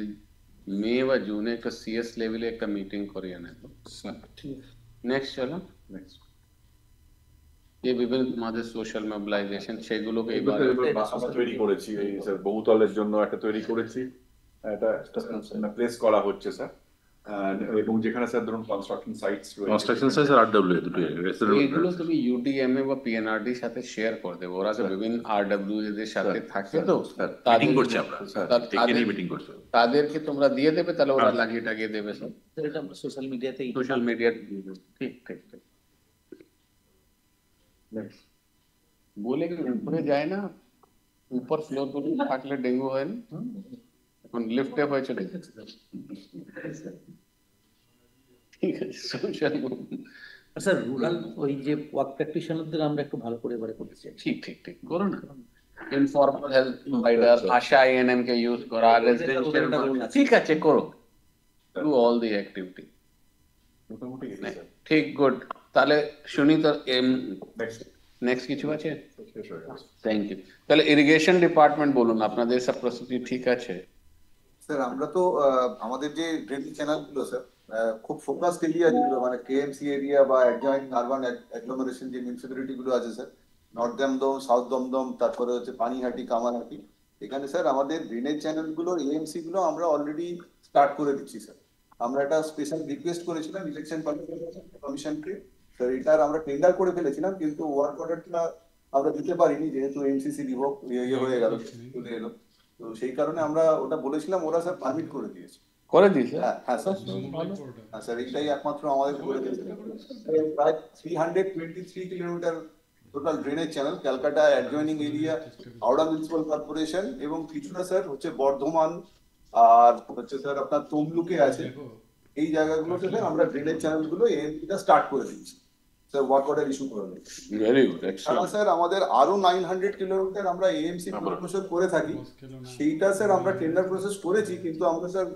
মে বা জুনে একটা সিএস লেভেলে একটা মিটিং করিয়ে নেব। নেক্সট চলো, নেক্সট। এই বিভিন্ন তোমাদের সোশ্যাল মোবিলাইজেশন সেগুলোকে এবার আমরা তৈরি করেছি, এই স্যার বহুতলের জন্য একটা তৈরি করেছি, এটা প্লেস করা হচ্ছে স্যার। এবং যেখানে স্যার ধরুন কনস্ট্রাকশন সাইটস রয়েছে, কনস্ট্রাকশন সাইজ আর আরডব্লিউ দুটো এইগুলো তুমি ইউডিএমএ বা পিএনআরডি সাথে শেয়ার করে দেবো, ওরা তো বিভিন্ন আরডব্লিউ এদের সাথে থাকে তো, মিটিং করছি আমরা স্যার, থেকে নিয়ে মিটিং করছি। তাদেরকে তোমরা দিয়ে দেবে, তাহলে ওরা লাগিয়ে টাগিয়ে দেবে সব স্যার এটা আমরা সোশ্যাল মিডিয়াতেই সোশ্যাল মিডিয়া। ঠিক ঠিক ঠিক, বলে কি উপরে যায় না, উপর ফ্লোর গুলো থাকলে ডেঙ্গু হয় না, এখন লিফটে হয়েছে। ঠিক আছে, সোশ্যাল স্যার রুরাল ওই যে ওয়ার্ক প্র্যাকটিশনারদের আমরা একটু ভালো করে এবারে করতে চাই। ঠিক ঠিক ঠিক, করো না। ইনফর্মাল হেলথ প্রোভাইডার, আশা আইএনএম কে ইউজ করা, রেজিডেন্সিয়াল, ঠিক আছে করো, ডু অল দি অ্যাক্টিভিটি। মোটামুটি এই স্যার। ঠিক, গুড। তাহলে শুনি তো, নেক্সট নেক্সট কিছু আছে? শেষ হয়ে গেছে। Thank you. তাহলে ইরিগেশন ডিপার্টমেন্ট বলুন, আপনাদের সব প্রস্তুতি ঠিক আছে? স্যার আমরা তো আমাদের যে ড্রেনেজ চ্যানেল গুলো স্যার খুব ফোকাসড এরিয়া যেগুলো মানে কেএমসি এরিয়া বা অ্যাডজয়েন্ট আরবান অ্যাগ্লোমারেশন যে মিউনিসিপ্যালিটি গুলো আছে sir, north Dumdum, south Dumdum, তারপরে হচ্ছে পানিহাটি, কামারহাটি, এখানে স্যার আমাদের ড্রেনেজ চ্যানেল গুলো, এএমসি গুলো আমরা অলরেডি স্টার্ট করে দিচ্ছি স্যার। আমরা একটা স্পেশাল রিকোয়েস্ট করেছিলাম ইলেকশন কমিশনকে স্যার, এটার আমরা টেন্ডার করে ফেলেছিলাম, কিন্তু ওয়ার্ক অর্ডারটা আমরা দিতে পারিনি যেহেতু এমসিসি রিভোক হয়ে গেল, চলে এলো। তো সেই কারণে আমরা ওটা বলেছিলাম, ওরা স্যার পারমিট করে দিয়েছে। করে দিয়েছে? হ্যাঁ স্যার, হ্যাঁ স্যার, এইটাই একমাত্র আমাদের করে দিয়েছে। প্রায় 323 kilometre total drainage channel, Calcutta adjoining area, Howrah municipal corporation এবং কিছুটা স্যার হচ্ছে বর্ধমান আর হচ্ছে স্যার আপনার তমলুকে আছে। এই জায়গাগুলোতে স্যার আমরা ড্রেনেজ চ্যানেল গুলো এএনপিটা স্টার্ট করে দিচ্ছি। স্যার ওয়ার্ক অর্ডার ইস্যু করে দেবো। ভেরি গুড, কারণ এক্সেলেন্ট। স্যার আমাদের আরো 900 কিলোমিটার আমরা এএমসি প্রপোজাল করে থাকি, সেইটা স্যার আমরা টেন্ডার প্রসেস করেছি, কিন্তু আমরা স্যার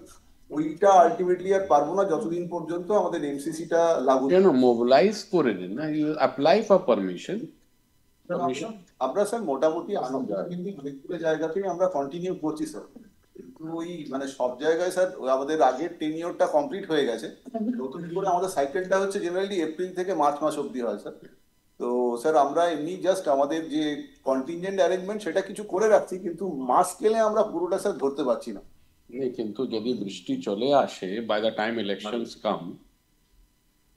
ওইটা আলটিমেটলি আর পারবো না যতদিন পর্যন্ত আমাদের এমসিসিটা লাগু। কেন মোবিলাইজ করে দিন না, ইউ অ্যাপ্লাই ফর পারমিশন। আমরা স্যার মোটামুটি আমরা কিন্তু অনেকগুলো জায়গাতেই আমরা কন্টিনিউ করছি স্যার, কিন্তু ওই মানে সব জায়গায় স্যার আমাদের আগের টেনিওরটা কমপ্লিট হয়ে গেছে, নতুন করে আমাদের সাইকেলটা হচ্ছে জেনারেলি এপ্রিল থেকে মার্চ মাস অব্দি হয় স্যার। তো স্যার আমরা এমনি জাস্ট আমাদের যে কন্টিনজেন্ট অ্যারেঞ্জমেন্ট সেটা কিছু করে রাখছি, কিন্তু মাস স্কেলে আমরা পুরোটা স্যার ধরতে পারছি না। কিন্তু যদি বৃষ্টি চলে আসে by the time elections come,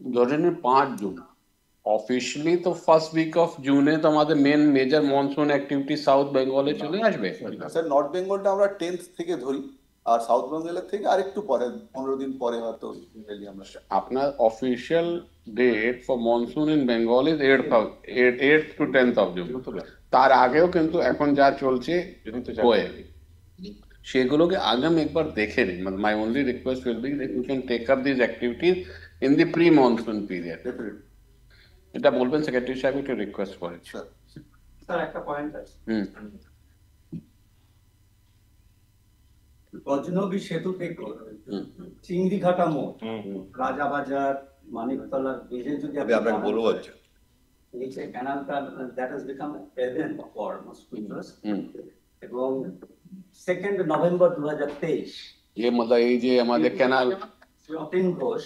ধরে নিন 5 জুন, অফিসিয়ালি তো ফার্স্ট উইক অফ জুনে তো আমাদের main major monsoon activity south বেঙ্গলে চলে আসবে। স্যার নর্থ বেঙ্গলটা আমরা 10th থেকে ধরি, আর সাউথ বেঙ্গলের থেকে আরেকটু পরে 15 দিন পরে হয়তো আমরা। আপনার official date for monsoon in Bengal is 8th to 10th of June। তার আগেও কিন্তু এখন যা চলছে হয়ে, সেগুলোকে আগাম একবার দেখে নিন। My only request will be that you can take up this activities in the pre monsoon period. এটা বলবেন সেক্রেটারি সাহেব, একটু রিকোয়েস্ট করেছি। স্যার একটা পয়েন্ট আছে, হুম, গজনবী সেতু থেকে হুম, চিংড়িঘাটা মোড়, রাজাবাজার, মানিকতলা ব্রিজে যদি আমি আপনাকে বলবো হচ্ছে নিচে ক্যানালটা that has become heaven for mosquitos, হুম। এবং 2 নভেম্বর 2023 ये मतलब ये যে আমাদের canal, Martin Ghosh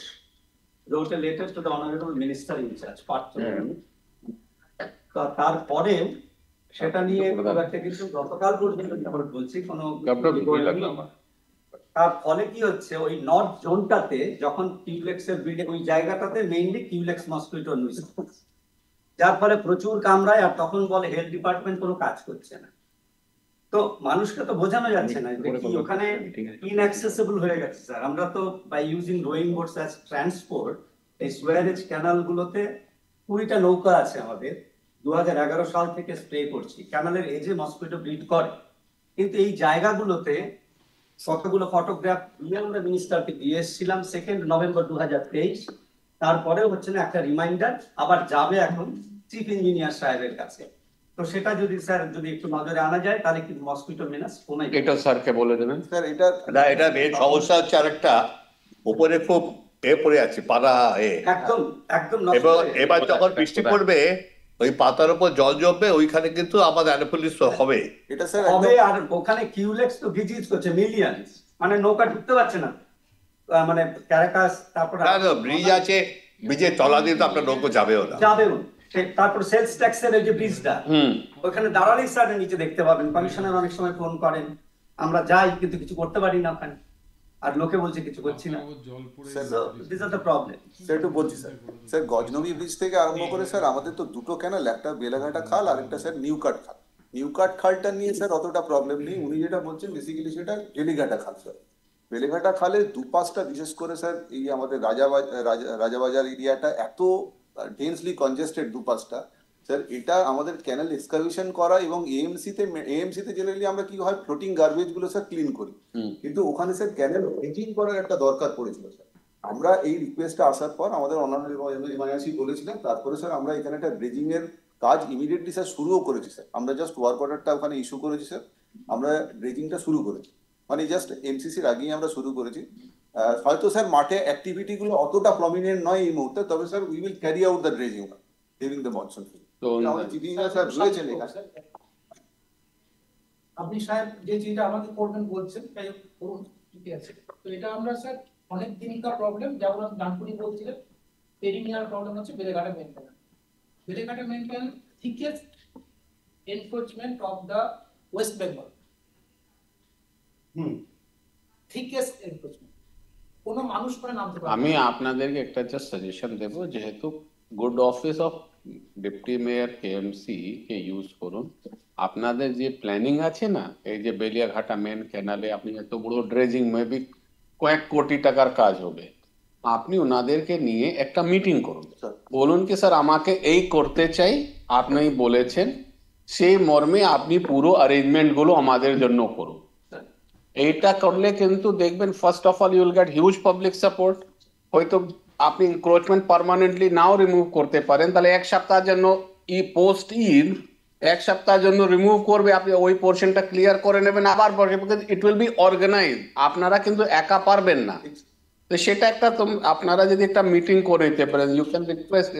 wrote a letter to the honorable minister in charge, Partha. তো তারপরে সেটা নিয়ে খুব একটা কিছু গতকাল পর্যন্ত আমরা বলছি কোনো, তার ফলে কি হচ্ছে ওই নর্থ জোনটাতে যখন কিউলেক্সের ব্রিডে ওই জায়গাটাতে মেইনলি কিউলেক্স মসকিটো নিউইসেন্স, যার ফলে প্রচুর কামড়ায়, আর তখন বলে হেলথ ডিপার্টমেন্ট কোনো কাজ করছে না। তো মানুষকে তো বোঝানো যাচ্ছে না যে কি ওখানে ইনঅ্যাক্সেসিবল হয়ে গেছে স্যার। আমরা তো by using rowing boats as transport, এই সুয়ারেজ ক্যানাল গুলোতে 20টা নৌকা আছে আমাদের, 2011 সাল থেকে স্প্রে করছি, ক্যানালের এজে মসকিটো ব্রিড করে। কিন্তু এই জায়গাগুলোতে কতগুলো ফটোগ্রাফ নিয়ে আমরা মিনিস্টারকে দিয়ে এসেছিলাম 2 নভেম্বর 2023, তারপরেও হচ্ছে না। একটা রিমাইন্ডার আবার যাবে এখন চিফ ইঞ্জিনিয়ার সাহেবের কাছে। তো সেটা যদি স্যার যদি একটু নজরে আনা যায় তাহলে কিন্তু মসকিটো মেনাস কমে যাবে। এটা স্যারকে বলে দেবেন স্যার এটা না, এটা মেন সমস্যা হচ্ছে আরেকটা, উপরে খুব পড়ে আছে পাতা একদম একদম নষ্ট এবং হয়ে গেছে। এবার যখন বৃষ্টি পড়বে ওই পাতার উপর জল জমবে, ওইখানে কিন্তু আমাদের অ্যানোপলিস হবে। এটা স্যার হবে, আর ওখানে কিউলেক্স তো ভিজিট করছে মিলিয়নস, মানে নৌকা ঢুকতে পারছে না, মানে ক্যারাকাস, তারপর ব্রিজ আছে, ব্রিজের তলা দিয়ে তো আপনার নৌকো যাবেও না। যাবেও। তারপর সেলস ট্যাক্সের ওই যে ব্রিজটা, ওখানে দাঁড়ালেই স্যার নিচে দেখতে পাবেন, কমিশনার অনেক সময় ফোন করেন, আমরা যাই কিন্তু কিছু করতে পারি না ওখানে, আর লোকে বলছে কিছু করছি না। জল পড়ে this are the problem. Sir একটু বলছি স্যার, স্যার গজনবী ব্রিজ থেকে আরম্ভ করে স্যার আমাদের তো দুটো ক্যানাল, একটা বেলাঘাটা খাল আর একটা স্যার নিউকাট খাল। নিউকাট খালটা নিয়ে স্যার অতটা প্রবলেম নেই, উনি যেটা বলছেন বেসিক্যালি সেটা বেলেঘাটা খাল স্যার। বেলেঘাটা খালের দুপাশটা বিশেষ করে স্যার এই আমাদের রাজাবাজার এরিয়াটা এত ডেন্সলি কনজেস্টেড দুপাশটা স্যার, এটা আমাদের ক্যানাল এক্সকাভেশন করা এবং এএমসি তে জেনারেলি আমরা কি হয় ফ্লোটিং গার্বেজ গুলো স্যার ক্লিন করি, কিন্তু ওখানে স্যার ক্যানাল ড্রেজিং করার একটা দরকার পড়েছিল স্যার। আমরা এই রিকোয়েস্টটা আসার পর আমাদের অনারেবল এমআইসি বলেছিলেন, তারপরে স্যার আমরা এখানে একটা ড্রেজিং এর কাজ ইমিডিয়েটলি স্যার শুরুও করেছি স্যার। আমরা জাস্ট ওয়ার্ক অর্ডারটা ওখানে ইস্যু করেছি স্যার, আমরা ড্রেজিংটা শুরু করেছি, মানে জাস্ট এমসিসির আগেই আমরা শুরু করেছি। হয়তো স্যার মাঠে অ্যাক্টিভিটি গুলো অতটা প্রমিনেন্ট নয় এই মুহূর্তে, তবে sir we will carry out the dredging during the monsoon. তো আমাদের চিঠিটা স্যার রয়েছে লেখা। আপনি সাহেব যে চিঠিটা আমাকে করবেন বলছেন তাই করুন, ঠিক আছে। তো এটা আমরা স্যার অনেক দিনকার প্রবলেম, যেমন আপনি ডানকুনি বলছিলেন, পেরিনিয়ার প্রবলেম হচ্ছে Beleghata main canal. Beleghata main canal thickest encroachment of the West Bengal, thickest encroachment, কোনো মানুষ করে নামতে পারে না। আমি আপনাদেরকে একটা জাস্ট সাজেশন দেব, যেহেতু good office of deputy mayor KMC K use করুন। আপনাদের যে প্ল্যানিং আছে না, এই যে বেলিয়াঘাটা মেন ক্যানালে আপনি এত বড় ড্রেজিং মেবি কয়েক কোটি টাকার কাজ হবে, আপনি ওনাদেরকে নিয়ে একটা মিটিং করুন, বলুন কি স্যার আমাকে এই করতে চাই, আপনি বলেছেন সেই মর্মে আপনি পুরো অ্যারেঞ্জমেন্ট গুলো আমাদের জন্য করুন। এইটা করলে কিন্তু দেখবেন first of all you will get huge public support. হয়তো আপনি এনক্রোচমেন্ট পার্মানেন্টলি নাও রিমুভ করতে পারেন, তাহলে এক সপ্তাহের জন্য পোস্ট ঈদ এক সপ্তাহের জন্য রিমুভ করবে, আপনি ওই পোর্শনটা ক্লিয়ার করে নেবেন আবার ইট উইল বি অর্গানাইজ। আপনারা কিন্তু একা পারবেন না, তো সেটা একটা আপনারা যদি একটা মিটিং করে নিতে পারেন, ইউ ক্যান রিকোয়েস্ট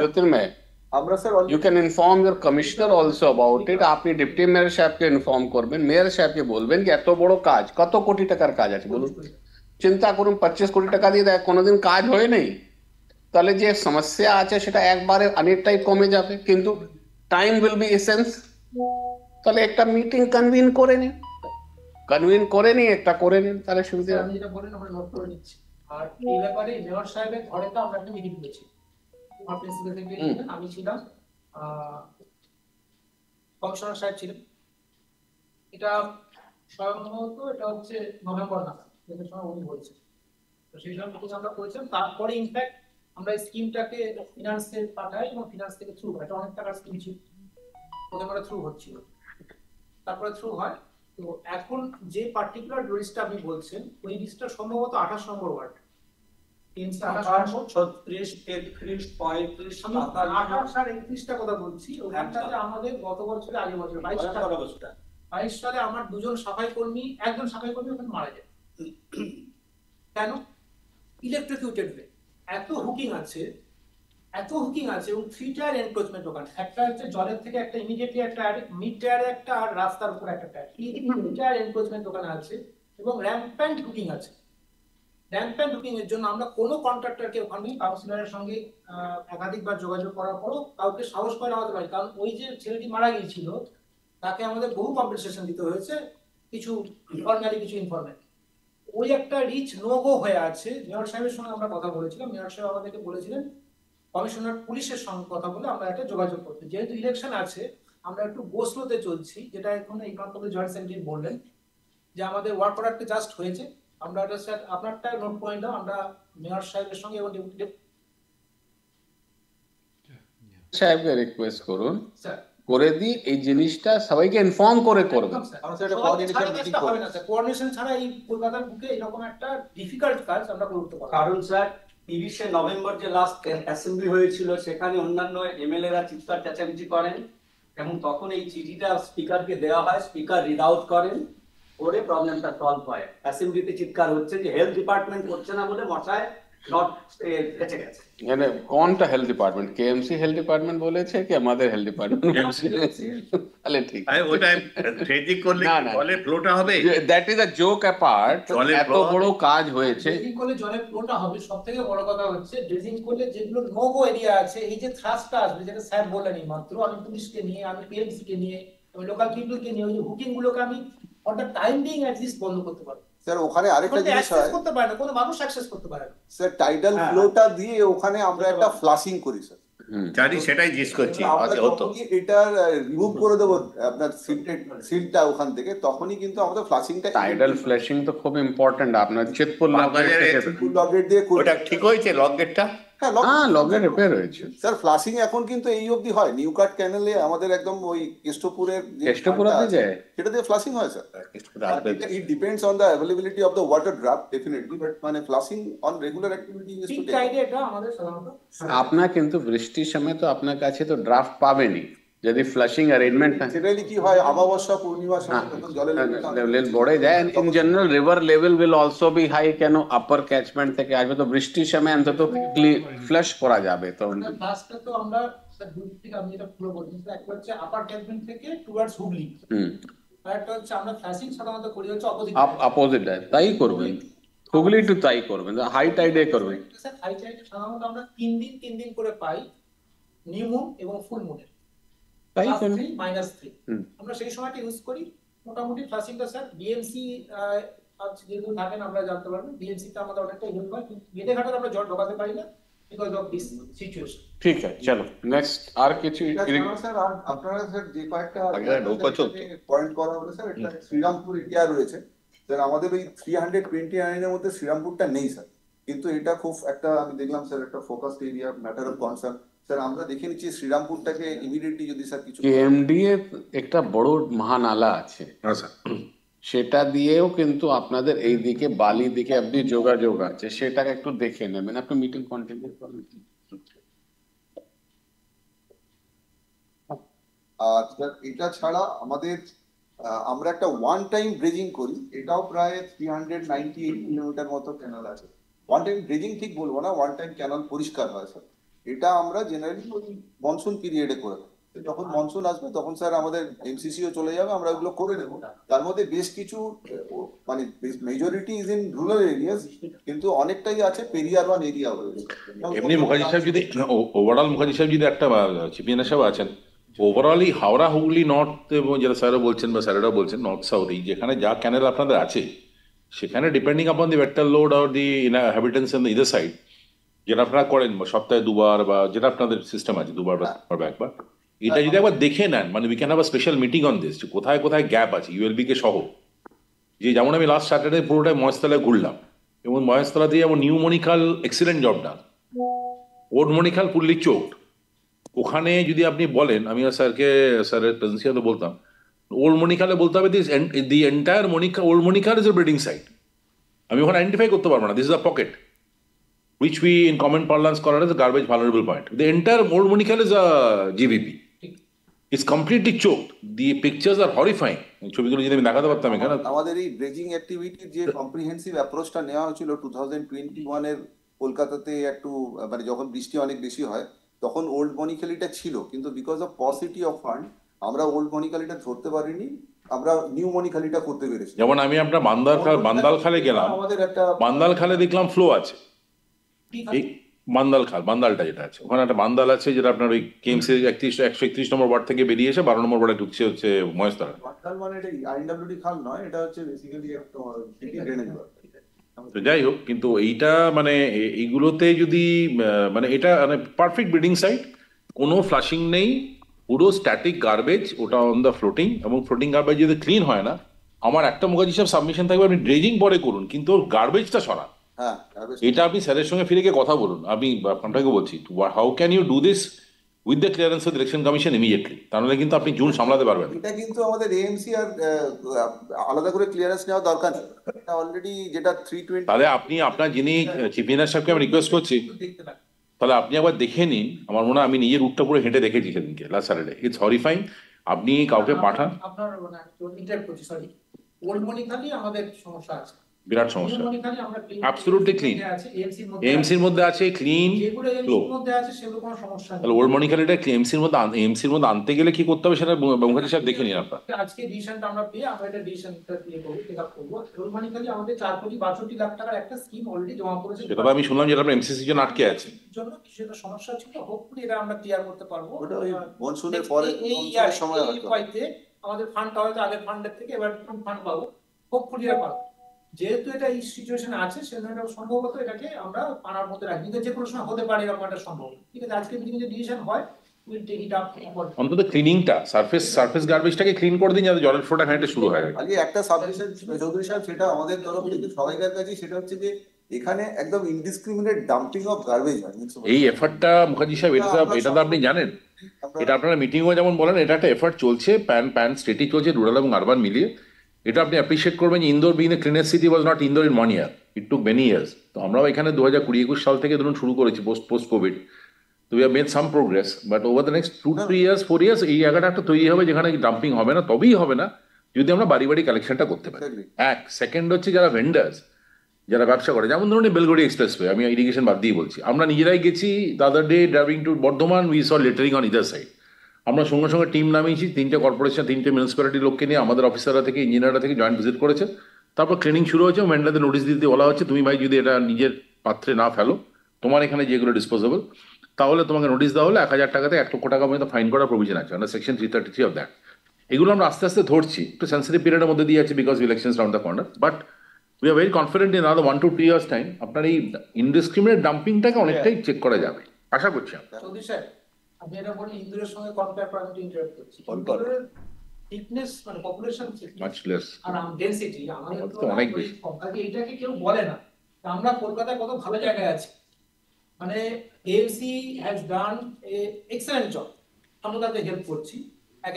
জ্যোতির্ময়, আমরা sir you can inform your commissioner also about it। আপনি ডিপটি মেয়র সাহেবকে ইনফর্ম করবেন, মেয়র সাহেবকে বলবেন যে এত বড় কাজ, কত কোটি টাকার কাজ আছে বলুন, চিন্তা করুন 25 কোটি টাকা দিয়ে দেয় কোনোদিন কাজ হয় নেই, তাহলে যে সমস্যা আছে সেটা একবারে অনেকটাই কমে যাবে, কিন্তু টাইম উইল বি এসেন্স। তাহলে একটা মিটিং কনভিন করে নিন একটা করে নিন, তাহলে সুবিধা স্যার, হবে। আমি যেটা বলেন আমরা নোট করে নিচ্ছি। আর এই ব্যাপারে মেয়র সাহেবের ঘরে তো আমরা একটা মিটিং করেছি, আমার প্রিন্সিপাল সেক্রেটারি ছিলেন, আমি ছিলাম, কমিশনার সাহেব ছিলেন। এটা সম্ভবত এটা হচ্ছে নভেম্বর নাগাদ, যেটার সময় উনি বলছেন। তো সেই সময় মিটিং আমরা করেছিলাম। তারপরে ইনফ্যাক্ট আমরা এই স্কিমটাকে ফিনান্সে পাঠাই এবং ফিনান্স থেকে থ্রু হয়, এটা অনেক টাকার স্কিম ছিল, প্রথমে থ্রু হচ্ছিল, তারপরে থ্রু হয়। তো এখন যে পার্টিকুলার লিস্টটা আপনি বলছেন, ওই লিস্টটা সম্ভবত 28 নম্বর ওয়ার্ড, 36, 33, 35, 28 আর 31টা কথা বলছি। ওখানটাতে আমাদের গত বছরে আগের বছর 22 সালে আমার দুজন সাফাই কর্মী, একজন সাফাই কর্মী ওখানে মারা যায়। কেন? ইলেকট্রিকিউটেড হয়ে এত হুকিং আছে এবং 3 টায়ার এনক্রোচমেন্ট ওখানে, একটা হচ্ছে জলের থেকে একটা ইমিডিয়েটলি একটা মিড টায়ারে একটা, আর রাস্তার উপর একটা টায়ার, এই 3 টায়ার এনক্রোচমেন্ট ওখানে আছে এবং র্যাম্প্যান্ট হুকিং আছে। র্যাম্প্যান্ট হুকিং এর জন্য আমরা কোনো কন্ট্রাক্টরকে ওখানে কাউন্সিলরের সঙ্গে একাধিকবার যোগাযোগ করার পরও কাউকে সাহস করে নামাতে পারি, কারণ ওই যে ছেলেটি মারা গিয়েছিল তাকে আমাদের বহু কম্পেনসেশন দিতে হয়েছে, কিছু ফর্মালি কিছু ইনফর্মাল। ওই একটা রিচ নো গো হয়ে আছে। মেয়র সাহেবের সঙ্গে আমরা কথা বলেছিলাম, মেয়র সাহেব আমাদেরকে বলেছিলেন কমিশনার পুলিশের সঙ্গে কথা বলে আমরা একটা যোগাযোগ করতে, যেহেতু ইলেকশন আছে আমরা একটু গোসলোতে চলছি, যেটা এখন এই প্রান্তরে জয়েন্ট সেক্রেটারি বললেন যে আমাদের ওয়ার্ক অর্ডারটা জাস্ট হয়েছে। আমরা এটা স্যার আপনারটা নোট করে নিলাম, আমরা মেয়র সাহেবের সঙ্গে এবং ডেপুটি সাহেবকে রিকোয়েস্ট করুন স্যার করে দিই, এই জিনিসটা সবাইকে ইনফর্ম করে করবেন। আমরা স্যার একটা কোঅর্ডিনেশন মিটিং হবে করব। না স্যার, কোঅর্ডিনেশন ছাড়া এই কলকাতার বুকে এরকম একটা ডিফিকাল্ট কাজ আমরা করতে পারবো না। কারণ স্যার 30শে নভেম্বর যে লাস্ট অ্যাসেম্বলি হয়েছিল সেখানে অন্যান্য এমএলএরা চিৎকার চেঁচামেচি করেন এবং তখন এই চিঠিটা স্পিকারকে দেওয়া হয়, স্পিকার রিড আউট করেন, করে প্রবলেমটা সলভ হয়। অ্যাসেম্বলিতে চিৎকার হচ্ছে যে হেলথ ডিপার্টমেন্ট করছে না বলে মশায় নট বেঁচে গেছে। মানে কোনটা health department, KMC health department বলেছে কি আমাদের হেলথ ডিপার্টমেন্ট বলেছে? তাহলে ঠিক ওটা ট্রেজিং করলে না, না। জলের ফ্লোটা হবে। That is a joke apart, জলের এত flow বড় কাজ হয়েছে। ড্রেজিং করলে জলের ফ্লোটা হবে, সব থেকে বড় কথা হচ্ছে ড্রেজিং করলে যেগুলো নো গো এরিয়া আছে, এই যে থ্রাস্টটা আসবে, যেটা স্যার বললেন এই মাত্র, আমি পুলিশকে নিয়ে, আমি পিএমসি কে নিয়ে, আমি লোকাল পিপলকে নিয়ে ওই যে হুকিং গুলোকে আমি for the time being at least বন্ধ করতে পারবো। স্যার ওখানে আরেকটা জিনিস অ্যাক্সেস হয় করতে পারে না, কোনো মানুষ অ্যাক্সেস করতে পারে না। স্যার, টাইডাল ফ্লোটা দিয়ে ওখানে আমরা একটা ফ্লাশিং করি স্যার। জানি, সেটাই জিজ্ঞেস করছি আমরা আজ হতো। যখনই এটার রিমুভ করে দেবো আপনার সিলটা ওখান থেকে, তখনই কিন্তু আমাদের ফ্লাশিংটা টাইডাল ফ্ল্যাশিং তো খুব ইম্পর্টেন্ট। আপনার চিতপুর লক গেট দিয়ে করি। ওটা ঠিক হয়েছে লক গেটটা? হ্যাঁ, লগে রিপেয়ার হয়েছে স্যার ফ্লাশিং এখন কিন্তু এই অবধি হয়, নিউ কাট ক্যানেলে আমাদের একদম ওই কেষ্টপুরের যে কেষ্টপুরাতে খালটা আছে, যায়? সেটা দিয়ে ফ্লাশিং হয় স্যার। It depends on the availability of the water draft definitely, but মানে flushing on regular activity is ঠিক টু টেক। টাইডে এটা আমাদের সাধারণত আপনার কিন্তু বৃষ্টির সময় তো আপনার কাছে তো ড্রাফট পাবেনি, যদি ফ্লাশিং অ্যারেঞ্জমেন্ট জেনারেলি কি হয়, অ্যামাবস্যা পূর্ণিমার সময় যখন জলের লেভেল बढ़े যায়, in general river level will also be high, কেন আপার ক্যাচমেন্ট থেকে আসবে, তো বৃষ্টির সময় অন্তত ফ্লাশ করা যাবে। তো লাস্টে তো আমরা স্যার দুই থেকে আমি এটা পুরো বলছি, একটা হচ্ছে আপার ক্যাচমেন্ট থেকে টুয়ার্ডস হুগলি, আর একটা হচ্ছে আমরা ফ্লাশিং সাধারণত করি হচ্ছে অপোজিট অপোজিট তাই করবেন, হুগলি টু তাই করবেন, হাই টাইডে করবেন। স্যার হাই টাইড সাধারণত আমরা 3 দিন করে পাই, নিউ মুন এবং ফুল মুনের, তাই করুন। -3 আমরা সেই সময়টা ইউজ করি। মোটামুটি ফ্লাশিংটা স্যার বিএমসি যেহেতু থাকেন আমরা জানতে পারবেন, বিএমসি টা আমাদের অনেকটা হেল্প হয়, কিন্তু বেদেঘাটে আমরা জল ঢোকাতে পারি না বিকজ অফ দিস সিচুয়েশন। ঠিক আছে, চলো নেক্সট। আর কিছু স্যার আপনারা স্যার যে কয়েকটা পয়েন্ট করা হলো স্যার, একটা শ্রীরামপুর এরিয়া রয়েছে স্যার, আমাদের ওই 329 এর মধ্যে শ্রীরামপুরটা নেই স্যার, কিন্তু এটা খুব একটা আমি দেখলাম স্যার একটা focused area, matter of concern sir. আমরা দেখে নিচ্ছি শ্রীরামপুরটাকে ইমিডিয়েটলি যদি স্যার কিছু কেএমডি এর একটা বড় মহানালা আছে, সেটা দিয়েও কিন্তু আপনাদের এই দিকে বালি দিকে আপনি যোগাযোগ আছে, সেটাকে একটু দেখে নেবেন। আপনি মিটিং কন্টিনিউ করুন। আর এটা ছাড়া আমাদের আমরা একটা ওয়ান টাইম ব্রিজিং করি, এটাও প্রায় 398 কিলোমিটার মতো ক্যানাল আছে। ওয়ান টাইম ব্রিজিং ঠিক বলবো না, ওয়ান টাইম ক্যানাল পরিষ্কার হয় স্যার। এটা আমরা জেনারেলি ওই মনসুন পিরিয়ডে করে থাকি। যখন মনসুন আসবে তখন স্যার আমাদের এমসিসিও চলে যাবে, আমরা ওগুলো করে নেবো। তার মধ্যে বেশ কিছু মানে majority is in rural areas, কিন্তু অনেকটাই আছে পেরিয়ার ওয়ান এরিয়া হয়ে। এমনি মুখার্জি সাহেব যদি ওভারঅল মুখার্জি সাহেব যদি একটা চিপিয়ানা সাহেব আছেন, ওভারঅলই হাওড়া হুগলি নর্থ এবং যেটা স্যারও বলছেন বা স্যারেরাও বলছেন নর্থ সাউথ, এই যেখানে যা ক্যানেল আপনাদের আছে সেখানে depending upon the vector load আর the habitants on either side, যেটা আপনারা করেন সপ্তাহে দুবার বা যেটা আপনাদের সিস্টেম আছে দুবার বা একবার, এটা যদি একবার দেখে নেন, মানে we can have a special meeting on this, কোথায় কোথায় গ্যাপ আছে ইউএলবি কে সহ। যে যেমন আমি লাস্ট স্যাটারডে পুরোটাই মহেশতলায় ঘুরলাম, এবং মহেশতলা দিয়ে যেমন new Manikhal excellent job done, old Manikhal fully choked. ওখানে যদি আপনি বলেন, আমি স্যারকে স্যারের প্রেজেন্সিয়াতে বলতাম, ওল্ড মণিখালে বলতে হবে this the entire old Manikhal is a breeding site. আমি ওখানে আইডেন্টিফাই করতে পারবো না this is a pocket which we in common parlance call it as a garbage vulnerable point. The entire old Monikhal is a GVP. It's completely choked. The pictures are horrifying. ছবিগুলো যদি আমি দেখাতে পারতাম এখানে। আমাদের এই ব্রিজিং অ্যাক্টিভিটির যে কম্প্রিহেন্সিভ অ্যাপ্রোচটা নেওয়া হয়েছিল 2021 এর কলকাতাতে, একটু মানে যখন বৃষ্টি অনেক বেশি হয় তখন ওল্ড মনিখালিটা ছিল, কিন্তু because of paucity of fund আমরা ওল্ড মনিখালিটা ধরতে পারিনি, আমরা নিউ মনিখালিটা করতে পেরেছি। যেমন আমি আপনার বান্দালখালে গেলাম, আমাদের একটা বান্দালখালে দেখলাম ফ্লো আছে, এই বান্দালটা যেটা আছে ওখানে একটা বান্দাল আছে, যেটা আপনার ওই কেএমসি 131 নম্বর ওয়ার্ড থেকে বেরিয়ে এসে 12 নম্বর ওয়ার্ডে ঢুকছে হচ্ছে মহেশতলা। বান্দাল মানে এটা আইএনডব্লিউডি খাল নয়, এটা হচ্ছে বেসিক্যালি একটা সিটি ড্রেনেজ। তো যাই হোক, কিন্তু এইটা মানে এইগুলোতে যদি মানে এটা মানে পারফেক্ট ব্রিডিং সাইট, কোনো ফ্লাশিং নেই, পুরো স্ট্যাটিক গার্বেজ, ওটা অন দ্য ফ্লোটিং, এবং ফ্লোটিং গার্বেজ যদি ক্লিন হয় না, আমার একটা মুখার্জি সাহেব সাবমিশন থাকবে, আপনি ড্রেজিং পরে করুন কিন্তু গার্বেজটা সরান। এটা আপনি স্যারের সঙ্গে ফিরে গিয়ে কথা বলুন। আমি আপনাকে বলছি, how can you do this with the clearance of election commission immediately, তাহলে কিন্তু আপনি জুন সামলাতে পারবেন। এটা কিন্তু আমাদের এএমসি আর আলাদা করে ক্লিয়ারেন্স নেওয়া দরকার নেই, এটা অলরেডি যেটা 320। তাহলে আপনি আপনার যিনি চিফ মিনিস্টার সাহেবকে আমি রিকোয়েস্ট করছি, তাহলে আপনি একবার দেখে নিন। আমার মনে হয় আমি নিজের রুটটা পুরো হেঁটে দেখেছি সেদিনকে লাস্ট স্যাটারডে, ইটস হরিফাইং। আপনি কাউকে পাঠান। আপনার ইন্টারপ্ট করছি, সরি, ওল্ড মনিখালি আমাদের সমস্যা আছে, বিরাট সমস্যা, অ্যাবসলিউটলি ক্লিন, এমসির মধ্যে আছে ক্লিন ফ্লো। তাহলে ওল্ড মনিখালিটা এমসির মধ্যে আনতে গেলে কি করতে হবে সেটা মুখার্জি সাহেব দেখে নিন আপনার। আজকে ডিসিশনটা আমরা পেয়ে আমরা এটা ডিসিশনটা দিয়ে করব, টেক আপ করব। ওল্ড মনিখালি আমাদের 4,62,00,000 টাকার একটা স্কিম অলরেডি জমা করেছে, সেটা তো আমি শুনলাম যেটা আপনার এমসিসির জন্য আটকে আছে, জন্য কিছু একটা সমস্যা ছিল, হোপফুলি এটা আমরা ক্লিয়ার করতে পারবো। ওটা ওই মনসুনের পরে এই সময় আমাদের ফান্ডটা হয়তো আগের ফান্ডের থেকে এবার ফান্ড পাবো, হোপফুলি এটা পাবো। যেহেতু এটা এই সিচুয়েশন আছে, সেজন্য এটা সম্ভবত এটাকে আমরা পানার মধ্যে রাখি, যে কোনো সময় হতে পারে এরকম একটা সম্ভব। ঠিক আছে, আজকে মিটিং যে ডিসিশন হয় উইল টেক ইট আপ। অন্তত ক্লিনিংটা, সারফেস গার্বেজটাকে ক্লিন করে দিন, যাতে জলের ফ্লোটা খানিকটা শুরু হয়। আজকে একটা সাবমিশন চৌধুরী সাহেব, সেটা আমাদের তরফ থেকে সবাইকার কাছে, সেটা হচ্ছে যে এখানে একদম ইনডিসক্রিমিনেট ডাম্পিং অফ গার্বেজ হয়। এই এফার্টটা মুখার্জি সাহেব, এটা তো আপনি জানেন, এটা আপনারা মিটিংও যেমন বলেন, এটা একটা এফার্ট চলছে, প্যান স্টেটই চলছে, রুরাল এবং আরবান মিলিয়ে। এটা আপনি অ্যাপ্রিসিয়েট করবেন যে Indore being a cleanest city was not Indore in 1 year, it took many years. তো আমরাও এখানে 2020-21 সাল থেকে ধরুন শুরু করেছি পোস্ট কোভিড, তো we have made some progress, but over the next 2-3 years 4 years এই জায়গাটা একটা তৈরি হবে যেখানে ডাম্পিং হবে না। তবেই হবে না যদি আমরা বাড়ি বাড়ি কালেকশনটা করতে পারি। এক সেকেন্ড হচ্ছে যারা ভেন্ডার্স, যারা ব্যবসা করে, যেমন ধরুন বেলগড়ি এক্সপ্রেসওয়ে, আমি ইরিগেশন বাদ দিয়ে বলছি, আমরা নিজেরাই গেছি the other day driving to Bardhaman, we saw littering on either side. আমরা সঙ্গে সঙ্গে টিম নামিয়েছি, 3টে কর্পোরেশন, 3টে মিউনিসিপ্যালিটির লোককে নিয়ে, আমাদের অফিসাররা থেকে ইঞ্জিনিয়াররা থেকে জয়েন্ট ভিজিট করেছে। তারপর ক্লিনিং শুরু হয়েছে, ভেন্ডারদের নোটিশ দিতে বলা হচ্ছে, তুমি ভাই যদি এটা নিজের পাত্রে না ফেলো, তোমার এখানে যেগুলো ডিসপোজেবল, তাহলে তোমাকে নোটিশ দেওয়া হলে 1,000 টাকা থেকে 1 লক্ষ টাকা পর্যন্ত ফাইন করার প্রভিশন আছে আন্ডার সেকশন 333 অফ দ্যাট। এগুলো আমরা আস্তে আস্তে ধরছি, একটু সেন্সিটিভ পিরিয়ডের মধ্যে দিয়ে যাচ্ছি because elections round the corner, but we are very confident in other 1 to 2 years time আপনার এই ইনডিসক্রিমিনেট ডাম্পিংটাকে অনেকটাই চেক করা যাবে, আশা করছি। আপনি এটা বলেন ইন্দোরের সঙ্গে কম্পেয়ার করে, আমি ইন্টারেক্ট করছি, ইন্দোরের থিকনেস মানে পপুলেশন মাচ লেস আর ডেনসিটি আমাদের তো অনেক বেশি। এটাকে কেউ বলে না, আমরা কলকাতায় কত ভালো জায়গায় আছি, মানে AMC has done A excellent job, আমরা তাদের হেল্প করছি এক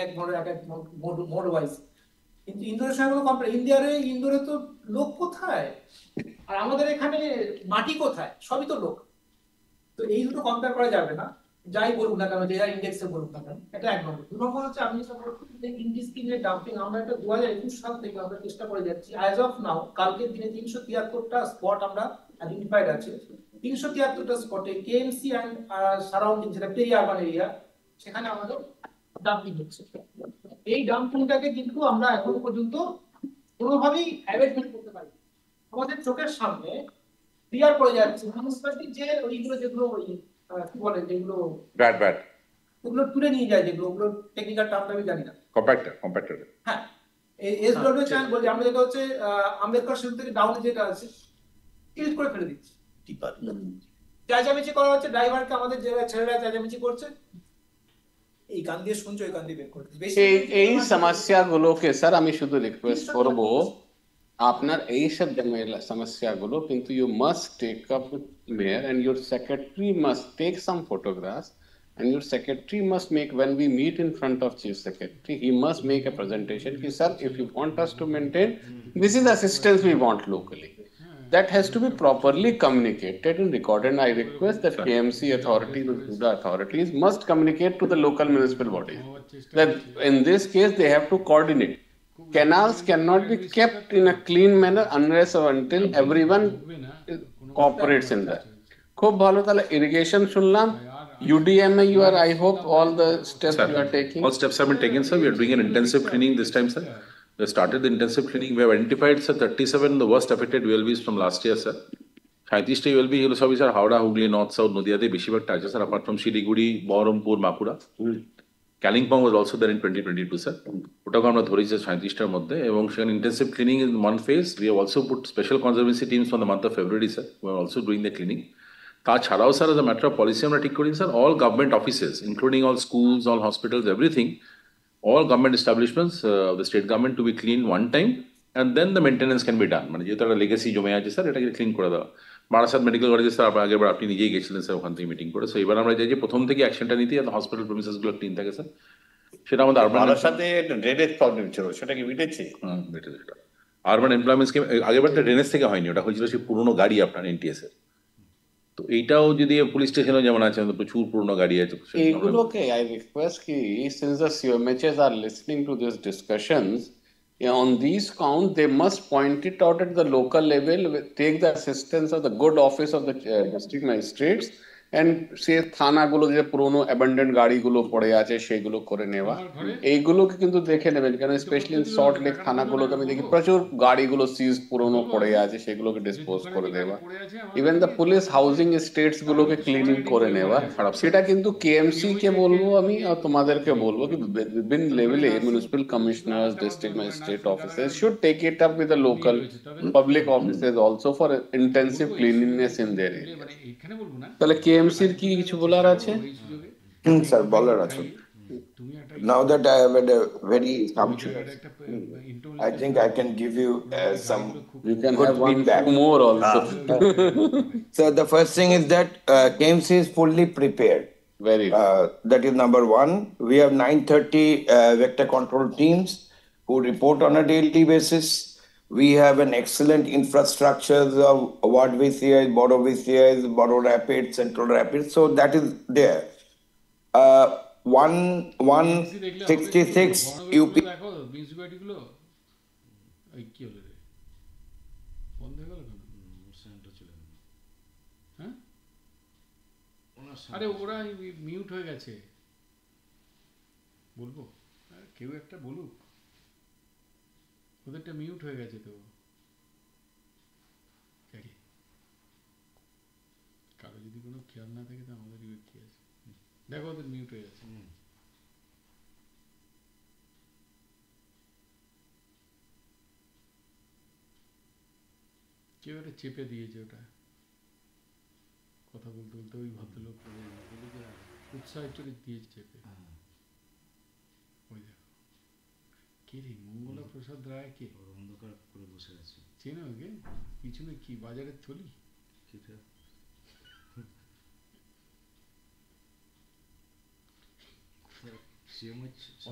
মোড ওয়াইজ। কিন্তু ইন্দোরের সঙ্গে কোনো ইন্দোরে তো লোক কোথায়, আর আমাদের এখানে মাটি কোথায়, সবই তো লোক। তো এই দুটো কম্পেয়ার করা যাবে না, যাই বলুক না কেন, যে যাই ইন্ডেক্সে বলুক না কেন। এটা এক নম্বর। 2 নম্বর হচ্ছে আপনি যেটা বলছেন যে ইন্ডিসক্রিমিনেট ডাম্পিং, আমরা এটা 2021 সাল থেকে আমরা চেষ্টা করে যাচ্ছি। অ্যাজ অফ নাও, কালকের দিনে 373টা স্পট আমরা আইডেন্টিফাইড আছে। 373টা স্পটে কেএমসি অ্যান্ড সারাউন্ডিং, যেটা পেরি আরবান এরিয়া, সেখানে আমাদের ডাম্পিং হচ্ছে। এই ডাম্পিংটাকে কিন্তু আমরা এখনো পর্যন্ত কোনোভাবেই অ্যাভয়েড করতে পারি। আমাদের চোখের সামনে ক্লিয়ার করে যাচ্ছে মিউনিসিপালিটি যে ওইগুলো, যেগুলো ওই কি বলে, যেগুলো ব্যাট ওগুলো তুলে নিয়ে যায়, যেগুলো ওগুলো টেকনিক্যাল টার্মটা আমি জানি না। কম্প্যাক্টর হ্যাঁ, এসডব্লিউ চ্যানেল বলি আমরা, যেটা হচ্ছে আম্বেদকর সেতু থেকে ডাউনে যেটা আছে, ক্লিক করে ফেলে দিচ্ছি। চেঁচামেচি করা হচ্ছে, ড্রাইভারকে আমাদের ছেলেরা চেঁচামেচি করছে, এই গান দিয়ে শুনছো, এই গান দিয়ে বের করে দিচ্ছি। এই সমস্যাগুলোকে স্যার আমি শুধু রিকোয়েস্ট করব, আপনার এই সব সমস্যাগুলো কিন্তু you must take up with mayor and your secretary must take some photographs and your secretary must make, when we meet in front of chief secretary, he must make a presentation ki sir, if you want us to maintain, this is assistance we want locally. That has to be properly communicated and recorded, and I request that KMC authorities, the authorities must communicate to the local municipal bodies that in this case they have to coordinate. Canals cannot be kept in a clean manner unless or until everyone cooperates in that. খুব ভালো, তাহলে ইরিগেশন শুনলাম, UDMA, you are, I hope all the steps Sir, you are taking. all steps have been taken, sir. We are doing an intensive cleaning this time, sir. We have started the intensive cleaning. We have identified, sir, 37 the worst affected ULBs from last year, sir. 37টা ULB হলো সবই sir Howrah, Hooghly, north south, নদিয়াতে বেশিরভাগটা আছে sir, apart from Siliguri, Baharampur, Bankura. Kalimpong was also there in 2022, sir. ওটাকে আমরা ধরেছি 37টার মধ্যে, এবং সেখানে intensive cleaning in one phase. We have also put special conservancy teams for the month of February, sir. We are also doing the cleaning. তাছাড়াও sir, as a matter of policy আমরা ঠিক করি sir, all government offices, including all schools, all hospitals, everything, all government establishments of the state government to be cleaned one time, and then the maintenance can be done. মানে যেহেতু একটা লেগেসি জমে আছে স্যার, এটাকে ক্লিন করে দেওয়া। বারাসাত মেডিকেল কলেজে স্যার আগেরবার আপনি নিজেই গেছিলেন স্যার, ওখান থেকে মিটিং করে। সো এবার আমরা চাই যে প্রথম থেকে অ্যাকশনটা নিতে, যাতে হসপিটাল প্রেমিসেসগুলো ক্লিন থাকে স্যার। সেটা আমাদের আমার সাথে ড্রেনেজ প্রবলেম ছিল, সেটা কি মিটেছে? মিটেছে সেটা। আরবান এমপ্লয়মেন্ট স্কিম আগেরবার ড্রেনেজ থেকে হয়নি, ওটা হয়েছিল সেই পুরোনো গাড়ি আপনার NTS এর। তো এইটাও যদি পুলিশ স্টেশনে যেমন আছে, প্রচুর পুরনো গাড়ি আছে এইগুলোকে I request ki, since the CMHs are listening to these discussions, on these count they must point it out at the local level, take the assistance of the good office of the district magistrates, and say থানাগুলো যে পুরনো অ্যাবান্ডেন্ড গাড়িগুলো পড়ে আছে সেগুলো করে নেওয়া, এইগুলোকে কিন্তু দেখে নেবেন, কারণ স্পেশালি সল্ট লেক থানাগুলোকে আমি দেখি প্রচুর গাড়িগুলো সিজ পুরনো পড়ে আছে, সেগুলোকে ডিসপোজ করে দেওয়া। Even the police housing states গুলোকে ক্লিনিং করে নেওয়া। সেটা কিন্তু KMC কে বলবো আমি, আর তোমাদেরকে বলবো কি বিভিন্ন লেভেলে municipal commissioners, district magistrate officers should take it up with the local public officers also for intensive cleanliness in their area. তাহলে KMC এর কি কিছু বলার আছে? স্যার বলার আছে। Now that I have had a very sumptuous, I think I can give you some You can good have one feedback. more also. So the first thing is that KMC is fully prepared. Very good. That is number one. We have 930 vector control teams who report on a daily basis. We have an excellent infrastructure of what VCIs, Bodo VCIs, Bodo Rapids, Central Rapids. So that is there. 166 UP. দেখো মিউনিসিপালিটি গুলো এই কি হলো রে, বন্ধ হয়ে গেল কেন? সেন্টার চলে গেল। হ্যাঁ, আরে ওরা মিউট হয়ে গেছে, বলবো কেউ একটা বলুক, ওদেরটা মিউট হয়ে গেছে। তো কারো যদি কোনো খেয়াল না থাকে তো আমাদের কি আছে, দেখো ওদের মিউট হয়ে গেছে। কেউ একটা চেপে দিয়েছে, ওটা কথা বলতে বলতে ওই ভদ্রলোক উৎসাহ চলে দিয়েছে চেপে। ওই দেখো কে রে, মঙ্গলা প্রসাদ রায় কে? অন্ধকার করে বসে আছে, চেনো ওকে? পিছনে কি বাজারের থলি?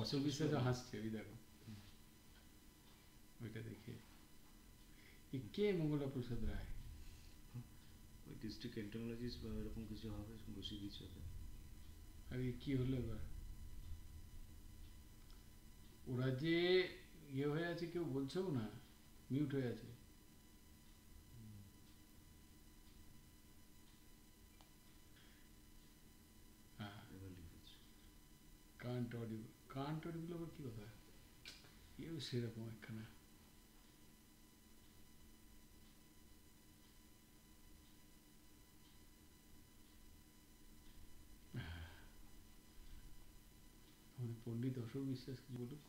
অশোক বিশ্বাস হাসছে, ওই দেখো। ওইটা দেখে কে মঙ্গলা প্রসাদ রায়? ওই ডিস্ট্রিক্ট এন্টোমোলজিস্ট বা এরকম কিছু হবে, বসিয়ে দিচ্ছে ওকে। আরে কি হলো এবার? ওরা যে ইয়ে হয়ে আছে কেউ বলছেও না, মিউট হয়ে আছে। কান্ট অডিবল, কান্ট অডিবল আবার কি কথা? এও সেরকম একখানা। আমাদের পণ্ডিত অশোক বিশ্বাস কি বলুক।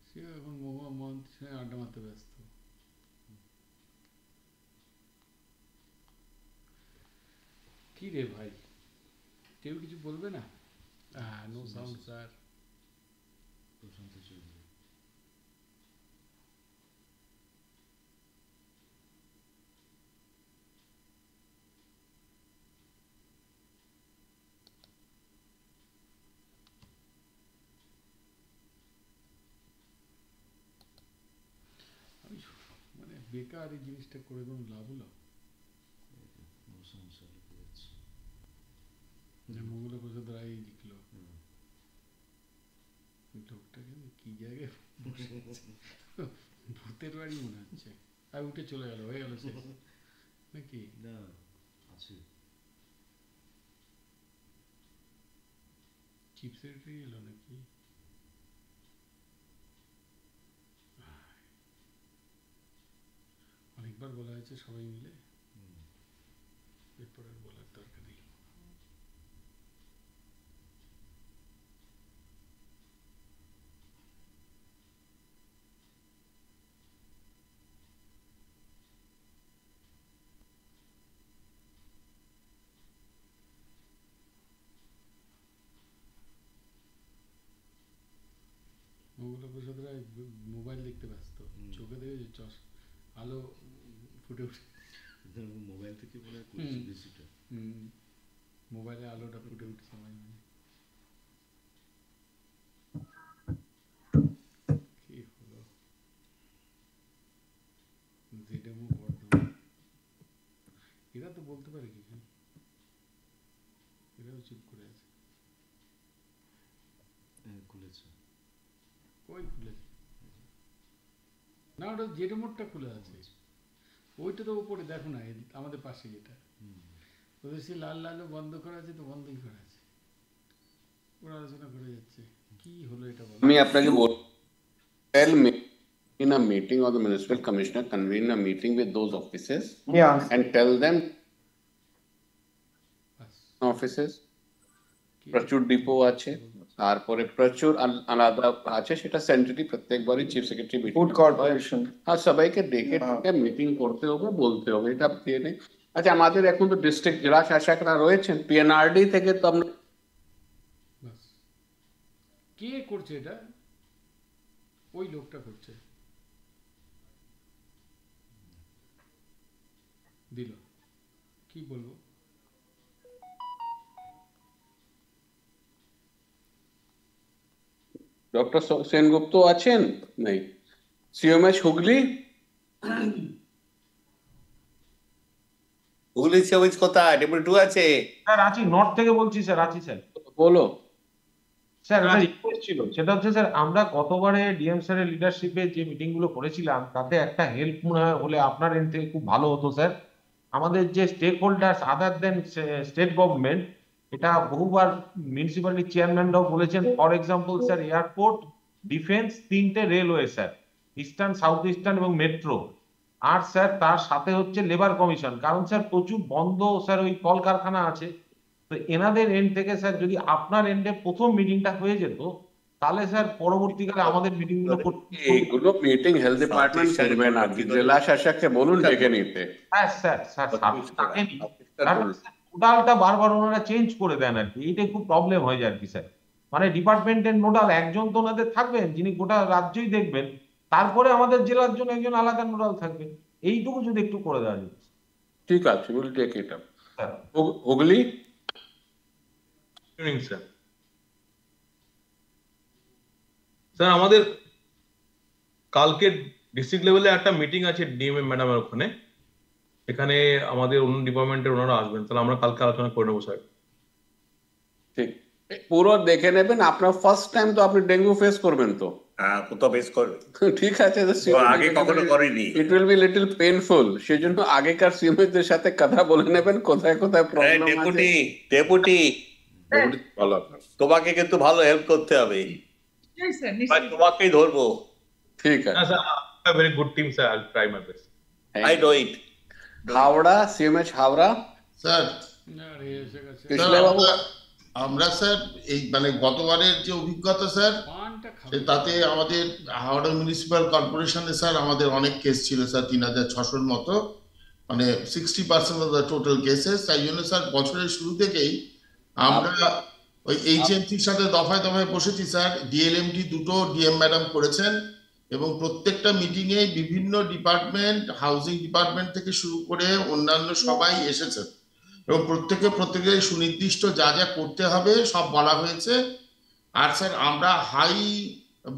সে এখন মোহাম্মদ সঙ্গে আড্ডা মারতে ব্যস্ত। কি রে ভাই, কেউ কিছু বলবে না? No sound sir. Prashanta Chowdhury. আমি মানে বেকার এই জিনিসটা করে কোনো লাভ হলো? সমস্যা লিখে যাচ্ছে। মঙ্গলা প্রসাদ রায় লিখলো। লোকটা কিন্তু কি জায়গায় ভূতের বাড়ি মনে হচ্ছে। আর উঠে চলে গেল, হয়ে গেল শেষ নাকি? না আছে, চিফ সেক্রেটারি এলো নাকি? অনেকবার বলা হয়েছে সবাই মিলে, এরপর আর বলার দরকার নেই। মঙ্গলা প্রসাদ রায় মোবাইল দেখতে ব্যস্ত, চোখে দেখে চশ আলো ফুটে উঠে, মোবাইল থেকে মনে হয় করছে বেশিটা। মোবাইলে আলোটা ফুটে উঠছে মাঝে মাঝে। কি হলো? জেডএমও বর্ধমান, এরা তো বলতে পারে কিছু, এরাও চুপ করে আছে। খুলেছে, কই খুলেছে? না, ওটা জেডএমটা খুলে আছে, ওইটা তো উপরে দেখো না, আমাদের পাশে যেটা ওদের সে লাল লালও বন্ধ করা আছে, তো বন্ধই করা আছে, ওরা আলোচনা করে যাচ্ছে। কি হলো এটা বলো? আমি আপনাকে বল, tell me in a meeting or the municipal commissioner convene a meeting with those offices, and tell them offices প্রচুর ডিপো আছে, তারপরে প্রচুর আলাদা আছে, সেটা সেন্ট্রালি প্রত্যেকবারই chief secretary meeting, food corporation, আর সবাইকে ডেকে মিটিং করতে হবে, বলতে হবে, এটা দিয়ে নেই। আচ্ছা, আমাদের এখন তো ডিস্ট্রিক্ট জেলা শাসকরা রয়েছেন, পিএনআরডি থেকে তো আমরা, কে করছে এটা? ওই লোকটা করছে, দিল, কি বলবো? ডক্টর সেনগুপ্ত আছেন? নেই। সিএমএস হুগলি, হুগলি সিএমএইচ কোথায়? ডেপুটি 2 আছে স্যার। রাঁচি নর্থ থেকে বলছি স্যার, রাঁচি স্যার। বলো স্যার, একটা রিকোয়েস্ট ছিল, সেটা হচ্ছে স্যার, আমরা গতবারে ডিএম স্যারের লিডারশিপে যে মিটিং গুলো করেছিলাম, তাতে একটা হেল্প মনে হয় হলে আপনার এন্ড থেকে খুব ভালো হতো স্যার। আমাদের যে stakeholders other than state government, এটা বহুবার মিউনিসিপ্যালিটি চেয়ারম্যানরাও বলেছেন। For example sir, airport, defence, 3টে railway sir, eastern, south eastern এবং মেট্রো। আর স্যার তার সাথে হচ্ছে লেবার কমিশন, কারণ স্যার প্রচুর বন্ধ স্যার ওই কলকারখানা আছে। তো এনাদের এন্ড থেকে স্যার যদি আপনার এন্ডে প্রথম মিটিংটা হয়ে যেত, তাহলে স্যার পরবর্তীকালে আমাদের মিটিং গুলো এইগুলো মিটিং হেলথ ডিপার্টমেন্ট করবে না, জেলা শাসককে বলুন ডেকে নিতে। হ্যাঁ স্যার, স্যার নোডালটা বারবার ওনারা চেঞ্জ করে দেন আর কি, এইটাই খুব প্রবলেম হয়ে যায় আর কি স্যার। মানে ডিপার্টমেন্টের নোডাল একজন তো ওনাদের থাকবেন, যিনি গোটা রাজ্যই দেখবেন, তারপরে আমাদের জেলার জন্য একজন আলাদা নোডাল থাকবেন। এইটুকু যদি একটু করে দেওয়া যেত। ঠিক আছে, will take it up. Hooghly sir, sir আমাদের কালকে ডিস্ট্রিক্ট লেভেলে একটা মিটিং আছে ডিএমএম ম্যাডামের ওখানে, এখানে আমাদের অন্য ডিপার্টমেন্টের ওনারা আসবেন, তাহলে আমরা কালকে আলোচনা করে নেবো স্যার। ঠিক, পুরো দেখে নেবেন। আপনার ফার্স্ট টাইম তো আপনি ডেঙ্গু ফেস করবেন তো? হ্যাঁ, কোথাও বেশ করবে। ঠিক আছে, আগে কখনো করেনি। It will be little painful, সেজন্য আগেকার সিএমএসদের সাথে কথা বলে নেবেন কোথায় কোথায় প্রবলেম আছে। ডেপুটি তোমাকে কিন্তু ভালো হেল্প করতে হবে, তোমাকেই ধরবো। ঠিক আছে sir, very good team sir, I will try my best. I know it. Howrah, CMH Howrah. Sir কৃষ্ণবাবু, আমরা স্যার এই মানে গতবারের যে অভিজ্ঞতা স্যার, তাতে আমাদের হাওড়া মিউনিসিপ্যাল কর্পোরেশনে স্যার আমাদের অনেক কেস ছিল স্যার, 3600-র মতো, মানে 60% অফ দ্য টোটাল কেসেস। তাই জন্য স্যার বছরের শুরু থেকেই আমরা ওই এইচএমসির সাথে দফায় দফায় বসেছি স্যার। ডিএলএমডি দুটো ডিএম ম্যাডাম করেছেন এবং প্রত্যেকটা মিটিংয়ে বিভিন্ন ডিপার্টমেন্ট, হাউজিং ডিপার্টমেন্ট থেকে শুরু করে অন্যান্য সবাই এসেছেন এবং প্রত্যেকের সুনির্দিষ্ট যা যা করতে হবে সব বলা হয়েছে। আর স্যার আমরা হাই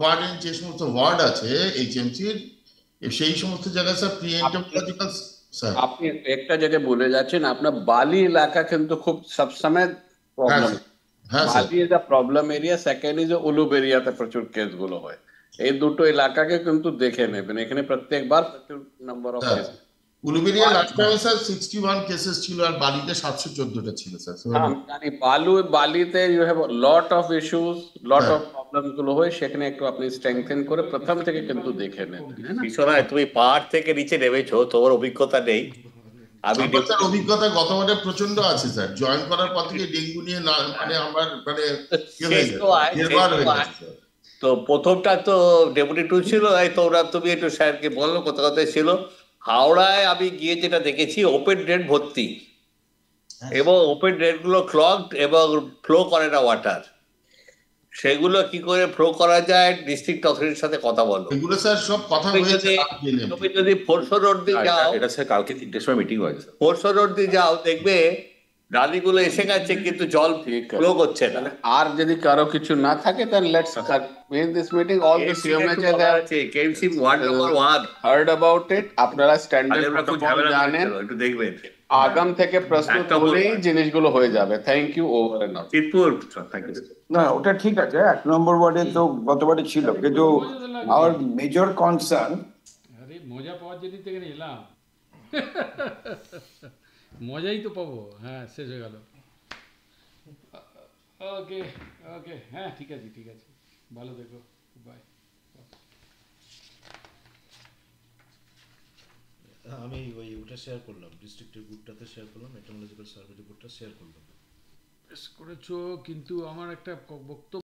বার্ডেন যে সমস্ত ওয়ার্ড আছে এইচএমসির, সেই সমস্ত জায়গায় স্যার প্রিএন্টিভ স্যার। আপনি একটা জায়গায় বলে যাচ্ছেন, আপনার বালি এলাকা কিন্তু খুব সবসময় problem. Bally is a problem area, second is উলুব এরিয়াতে প্রচুর কেস গুলো হয়। এই দুটো এলাকাকে কিন্তু দেখে নেবেন, এখানে প্রত্যেকবার প্রচুর number of case. Uluberia last টাইমে স্যার 61 কেসেস ছিল আর বালিতে 714টা ছিল স্যার। জানি বালিতে you have lot of issues, lot of problem গুলো হয়, সেখানে একটু আপনি স্ট্রেংথেন করে প্রথম থেকে কিন্তু দেখে নেন। বিশ্বনাথ, তুমি পাহাড় থেকে নিচে নেমেছো, তোমার অভিজ্ঞতা নেই। আমি অভিজ্ঞতা গতবারে প্রচন্ড আছে স্যার, জয়েন করার পর থেকে ডেঙ্গু নিয়ে মানে আমার মানে তো প্রথমটা তো ডেপুটি 2 ছিল, তোমরা তুমি একটু স্যারকে বলো কোথায় কোথায় ছিল। হাওড়ায় আমি গিয়ে যেটা দেখেছি, ওপেন ড্রেন ভর্তি এবং ওপেন ড্রেন গুলো ক্লগড এবং ফ্লো করে না ওয়াটার। সেগুলো কি করে ফ্লো করা যায়, ডিস্ট্রিক্ট অথরিটির সাথে কথা বলো। এগুলো স্যার সব কথা হয়েছে। তুমি যদি ফোরশো রোড দিয়ে যাও, এটা স্যার কালকে 3টের সময় মিটিং হয়েছে, ফোরশো রোড দিয়ে যাও, দেখবে নালীগুলো এসে গেছে কিন্তু জল ফ্লো করছে না। আর যদি কারো কিছু না থাকে, then let's in this meeting all the CMHs have KMC ward number 1 heard about it. আপনারা স্ট্যান্ডার্ড প্রটোকল জানেন, একটু দেখবেন। আগাম থেকে প্রস্তুত হলেই জিনিসগুলো হয়ে যাবে। Thank you, over and out. Chitpur, thank you. না, ওটা ঠিক আছে, 1 নম্বর ওয়ার্ডে তো গতবারে ছিল, কিন্তু our major concern, আরে মজা পাওয়ার জন্য তো এখানে এলাম, মজাই তো পাবো। হ্যাঁ, শেষ হয়ে গেল। ওকে ওকে, হ্যাঁ ঠিক আছে ঠিক আছে, ভালো থেকো, বাই। আমি ওটা শেয়ার করলাম, ডিস্ট্রিক্টের গ্রুপটাতে শেয়ার করলাম, এন্টোমোলজিক্যাল সার্ভে রিপোর্টটা শেয়ার করলাম। বেশ করেছো, কিন্তু আমার একটা বক্তব্য